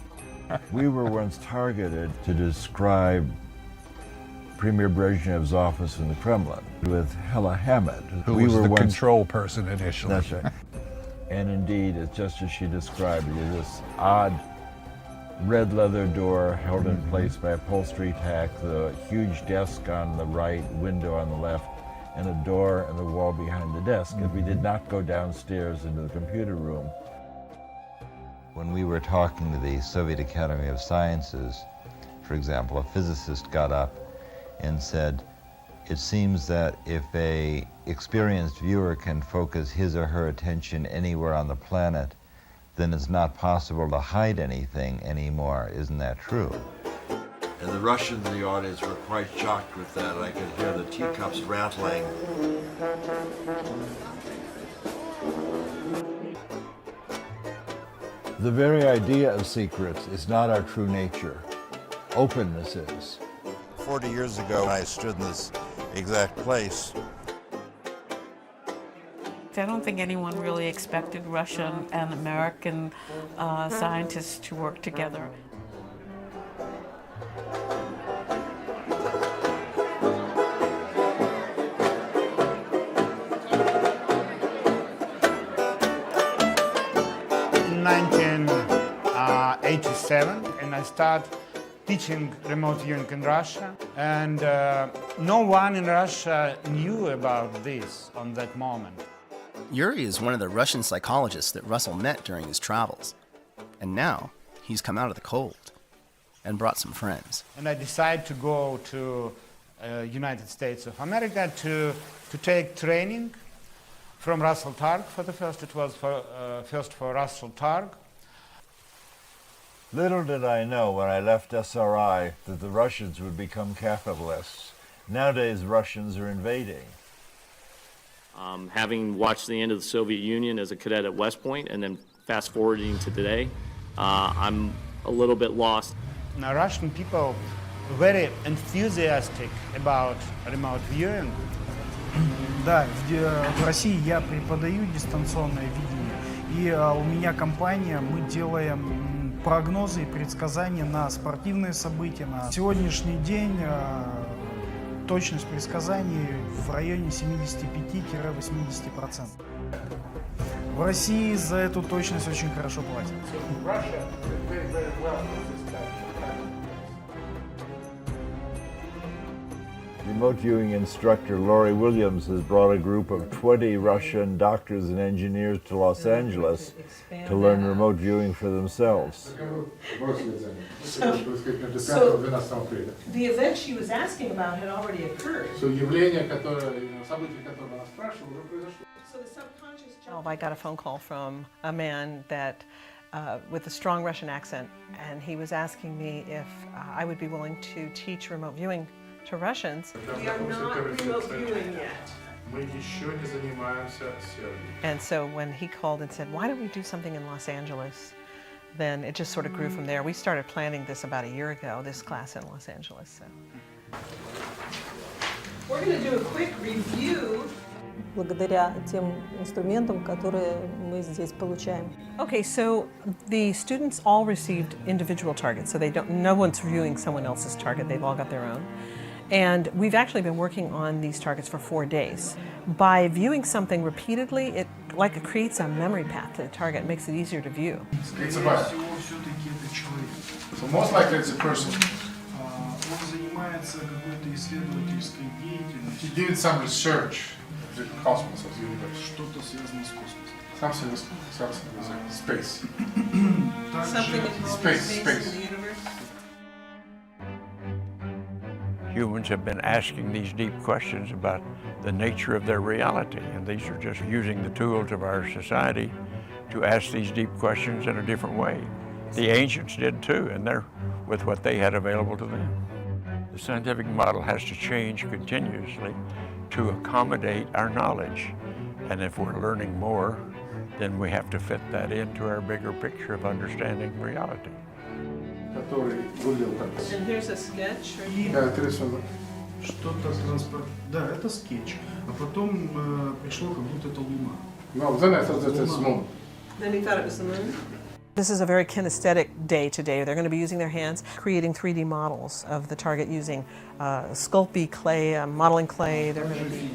We were once targeted to describe Premier Brezhnev's office in the Kremlin with Hella Hamid. Who was the control person initially. That's right. And indeed, it's just as she described it, this odd red leather door held in place by upholstery tack, the huge desk on the right, window on the left, and a door in the wall behind the desk. If we did not go downstairs into the computer room. When we were talking to the Soviet Academy of Sciences, for example, a physicist got up and said, it seems that if a experienced viewer can focus his or her attention anywhere on the planet, then it's not possible to hide anything anymore. Isn't that true? And the Russians in the audience were quite shocked with that. I could hear the teacups rattling. The very idea of secrets is not our true nature. Openness is. 40 years ago, I stood in this exact place. I don't think anyone really expected Russian and American scientists to work together. In 1987, and I started teaching remote viewing in Russia, and no one in Russia knew about this on that moment. Yuri is one of the Russian psychologists that Russell met during his travels. And now, he's come out of the cold and brought some friends. And I decided to go to United States of America to take training from Russell Targ for the first. It was first for Russell Targ. Little did I know when I left SRI that the Russians would become capitalists. Nowadays, Russians are invading. Having watched the end of the Soviet Union as a cadet at West Point and then fast forwarding to today, I'm a little bit lost. Now, Russian people are very enthusiastic about remote viewing. Да, в России я преподаю дистанционное видение, и у меня компания, мы делаем прогнозы и предсказания на спортивные события. На сегодняшний день точность предсказаний в районе 75-80%. В России за эту точность очень хорошо платят. Remote viewing instructor Laurie Williams has brought a group of 20 Russian doctors and engineers to Los Angeles to learn remote viewing for themselves. So the event she was asking about had already occurred. So the subconscious job. I got a phone call from a man that with a strong Russian accent, and he was asking me if I would be willing to teach remote viewing to Russians. We are not remote viewing yet. And so when he called and said, why don't we do something in Los Angeles? Then it just sort of grew from there. We started planning this about a year ago, this class in Los Angeles. So. We're going to do a quick review. Благодаря тем инструментам, которые мы здесь получаем. Okay, so the students all received individual targets, so no one's viewing someone else's target, they've all got their own. And we've actually been working on these targets for 4 days. By viewing something repeatedly, it creates a memory path to the target, makes it easier to view. It's a bot. So most likely it's a person. Он занимается какой-то исследовательской деятельностью. He did some research. The cosmos of the universe. Что-то связано с космосом. Something with space. Something involving space in the universe. Humans have been asking these deep questions about the nature of their reality, and these are just using the tools of our society to ask these deep questions in a different way. The ancients did too, and they're with what they had available to them. The scientific model has to change continuously to accommodate our knowledge. And if we're learning more, then we have to fit that into our bigger picture of understanding reality. And here's a sketch. Что-то транспорт. Да, это скетч. А потом пришло, как будто это Луна. No, then I thought that it's moon. Then he thought it was the moon? This is a very kinesthetic day today. They're going to be using their hands, creating 3D models of the target using Sculpey clay, modeling clay. They're going to be...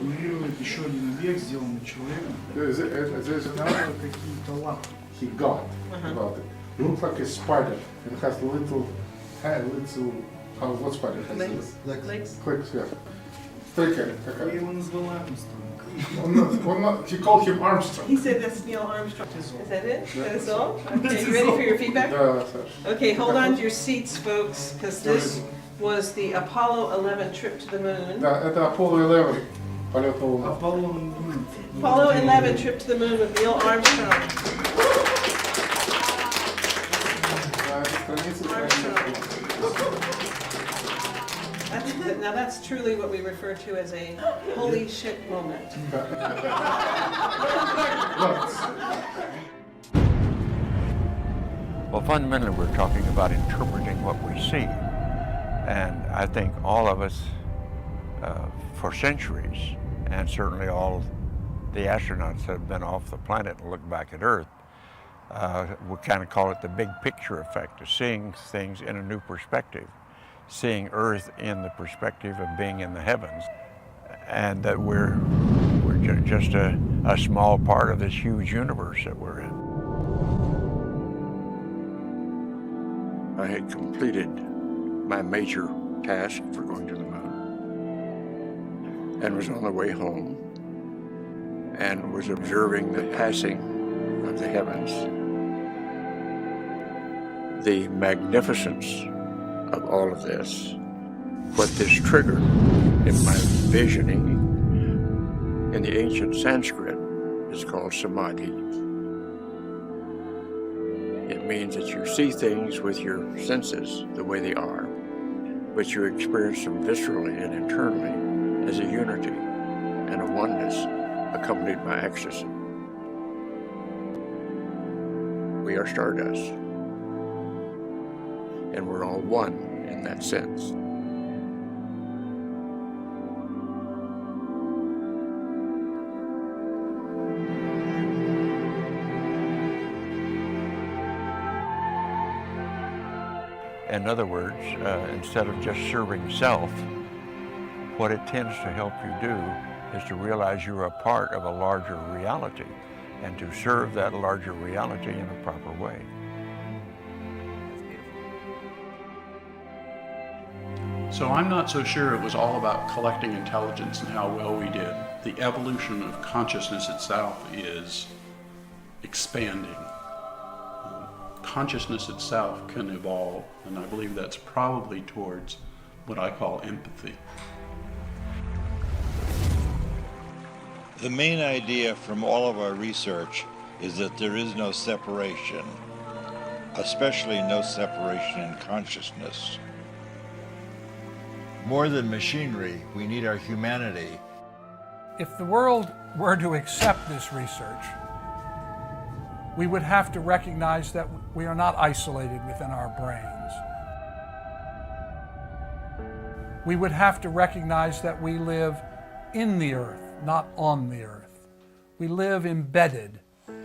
Еще один объект, сделанный человеком. There's какие-то лапы. He got about it. It looks like a spider. It has little, what spider has? Legs. Clicks, yeah. Tricky. Я его назвал Армстронг. He called him Armstrong. He said that's Neil Armstrong. Is that it? That's all? Okay, you ready for your feedback? Okay, hold on to your seats, folks, because this was the Apollo 11 trip to the moon. Да, это Apollo 11. Полет на Луну. Apollo 11 trip to the moon with Neil Armstrong. Now that's truly what we refer to as a holy shit moment. Well, fundamentally, we're talking about interpreting what we see. And I think all of us, for centuries, and certainly all the astronauts that have been off the planet and look back at Earth, we kind of call it the big picture effect of seeing things in a new perspective, seeing Earth in the perspective of being in the heavens, and that we're just a small part of this huge universe that we're in. I had completed my major task for going to the moon and was on the way home and was observing the passing of the heavens, the magnificence of all of this. What this triggered in my visioning in the ancient Sanskrit is called samadhi. It means that you see things with your senses the way they are, but you experience them viscerally and internally as a unity and a oneness accompanied by ecstasy. We are stardust, and we're all one in that sense. In other words, instead of just serving self, what it tends to help you do is to realize you're a part of a larger reality and to serve that larger reality in a proper way. So I'm not so sure it was all about collecting intelligence and how well we did. The evolution of consciousness itself is expanding. Consciousness itself can evolve, and I believe that's probably towards what I call empathy. The main idea from all of our research is that there is no separation, especially no separation in consciousness. More than machinery, we need our humanity. If the world were to accept this research, we would have to recognize that we are not isolated within our brains. We would have to recognize that we live in the earth, not on the earth. We live embedded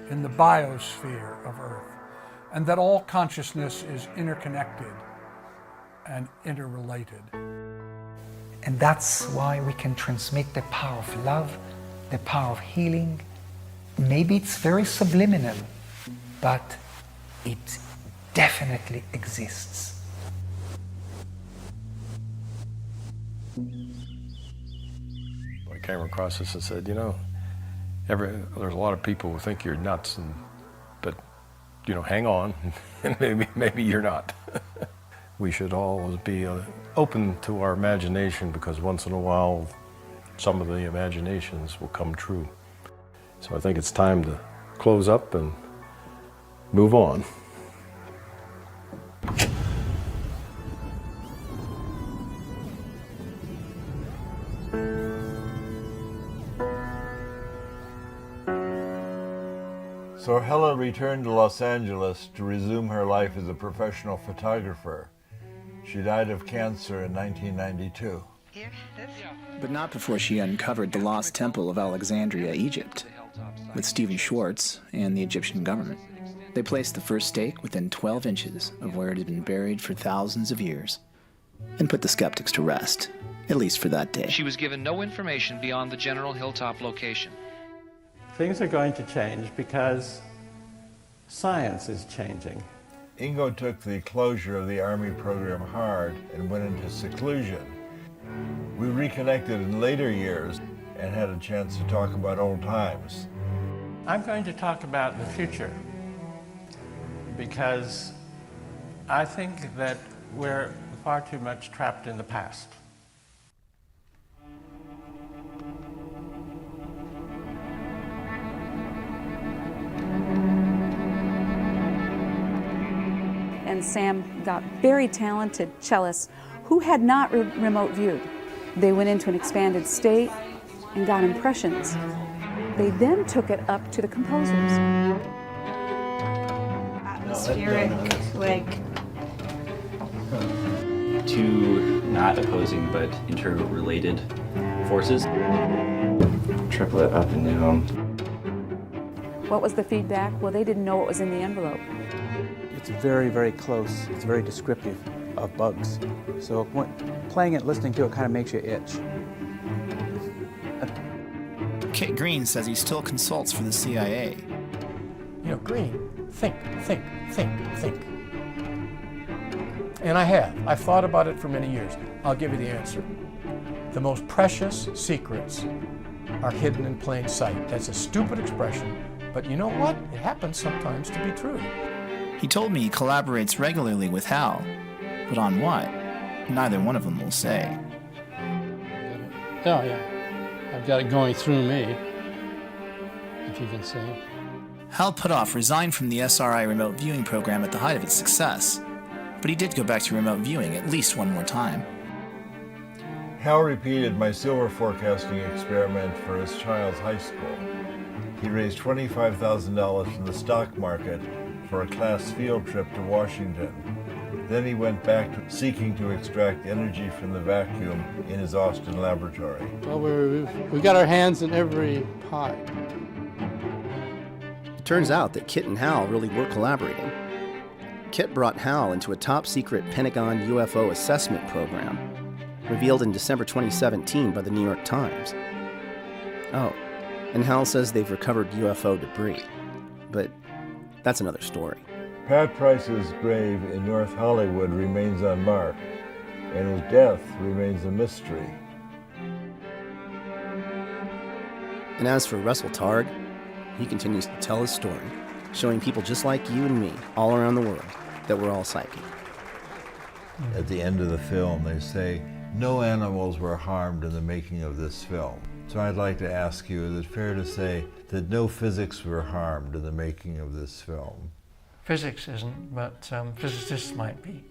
in the biosphere of earth, and that all consciousness is interconnected and interrelated. And that's why we can transmit the power of love, the power of healing. Maybe it's very subliminal, but it definitely exists. I came across this and said, you know, there's a lot of people who think you're nuts, but you know, hang on, and maybe you're not. We should always be open to our imagination, because once in a while, some of the imaginations will come true. So I think it's time to close up and move on. So Helen returned to Los Angeles to resume her life as a professional photographer. She died of cancer in 1992. But not before she uncovered the lost temple of Alexandria, Egypt, with Stephen Schwartz and the Egyptian government. They placed the first stake within 12 inches of where it had been buried for thousands of years, and put the skeptics to rest, at least for that day. She was given no information beyond the general hilltop location. Things are going to change because science is changing. Ingo took the closure of the Army program hard and went into seclusion. We reconnected in later years and had a chance to talk about old times. I'm going to talk about the future because I think that we're far too much trapped in the past. And Sam got very talented cellists who had not remote viewed. They went into an expanded state and got impressions. They then took it up to the composers. Atmospheric, like... Two not opposing but interrelated forces. Triplet up and down. What was the feedback? Well, they didn't know what was in the envelope. It's very, very close. It's very descriptive of bugs. So playing it, listening to it kind of makes you itch. Kit Green says he still consults for the CIA. You know, Green, think. And I have. I've thought about it for many years. I'll give you the answer. The most precious secrets are hidden in plain sight. That's a stupid expression, but you know what? It happens sometimes to be true. He told me he collaborates regularly with Hal, but on what? Neither one of them will say. Oh, yeah. I've got it going through me, if you can see. Hal Puthoff resigned from the SRI remote viewing program at the height of its success, but he did go back to remote viewing at least one more time. Hal repeated my silver forecasting experiment for his child's high school. He raised $25,000 from the stock market for a class field trip to Washington. Then he went back to seeking to extract energy from the vacuum in his Austin laboratory. Well, we've got our hands in every pie. It turns out that Kit and Hal really were collaborating. Kit brought Hal into a top-secret Pentagon UFO assessment program, revealed in December 2017 by the New York Times. Oh, and Hal says they've recovered UFO debris. But that's another story. Pat Price's grave in North Hollywood remains unmarked. and his death remains a mystery. And as for Russell Targ, he continues to tell his story, showing people just like you and me all around the world that we're all psychic. At the end of the film, they say, no animals were harmed in the making of this film. So I'd like to ask you, is it fair to say that no physics were harmed in the making of this film? Physics isn't, but physicists might be.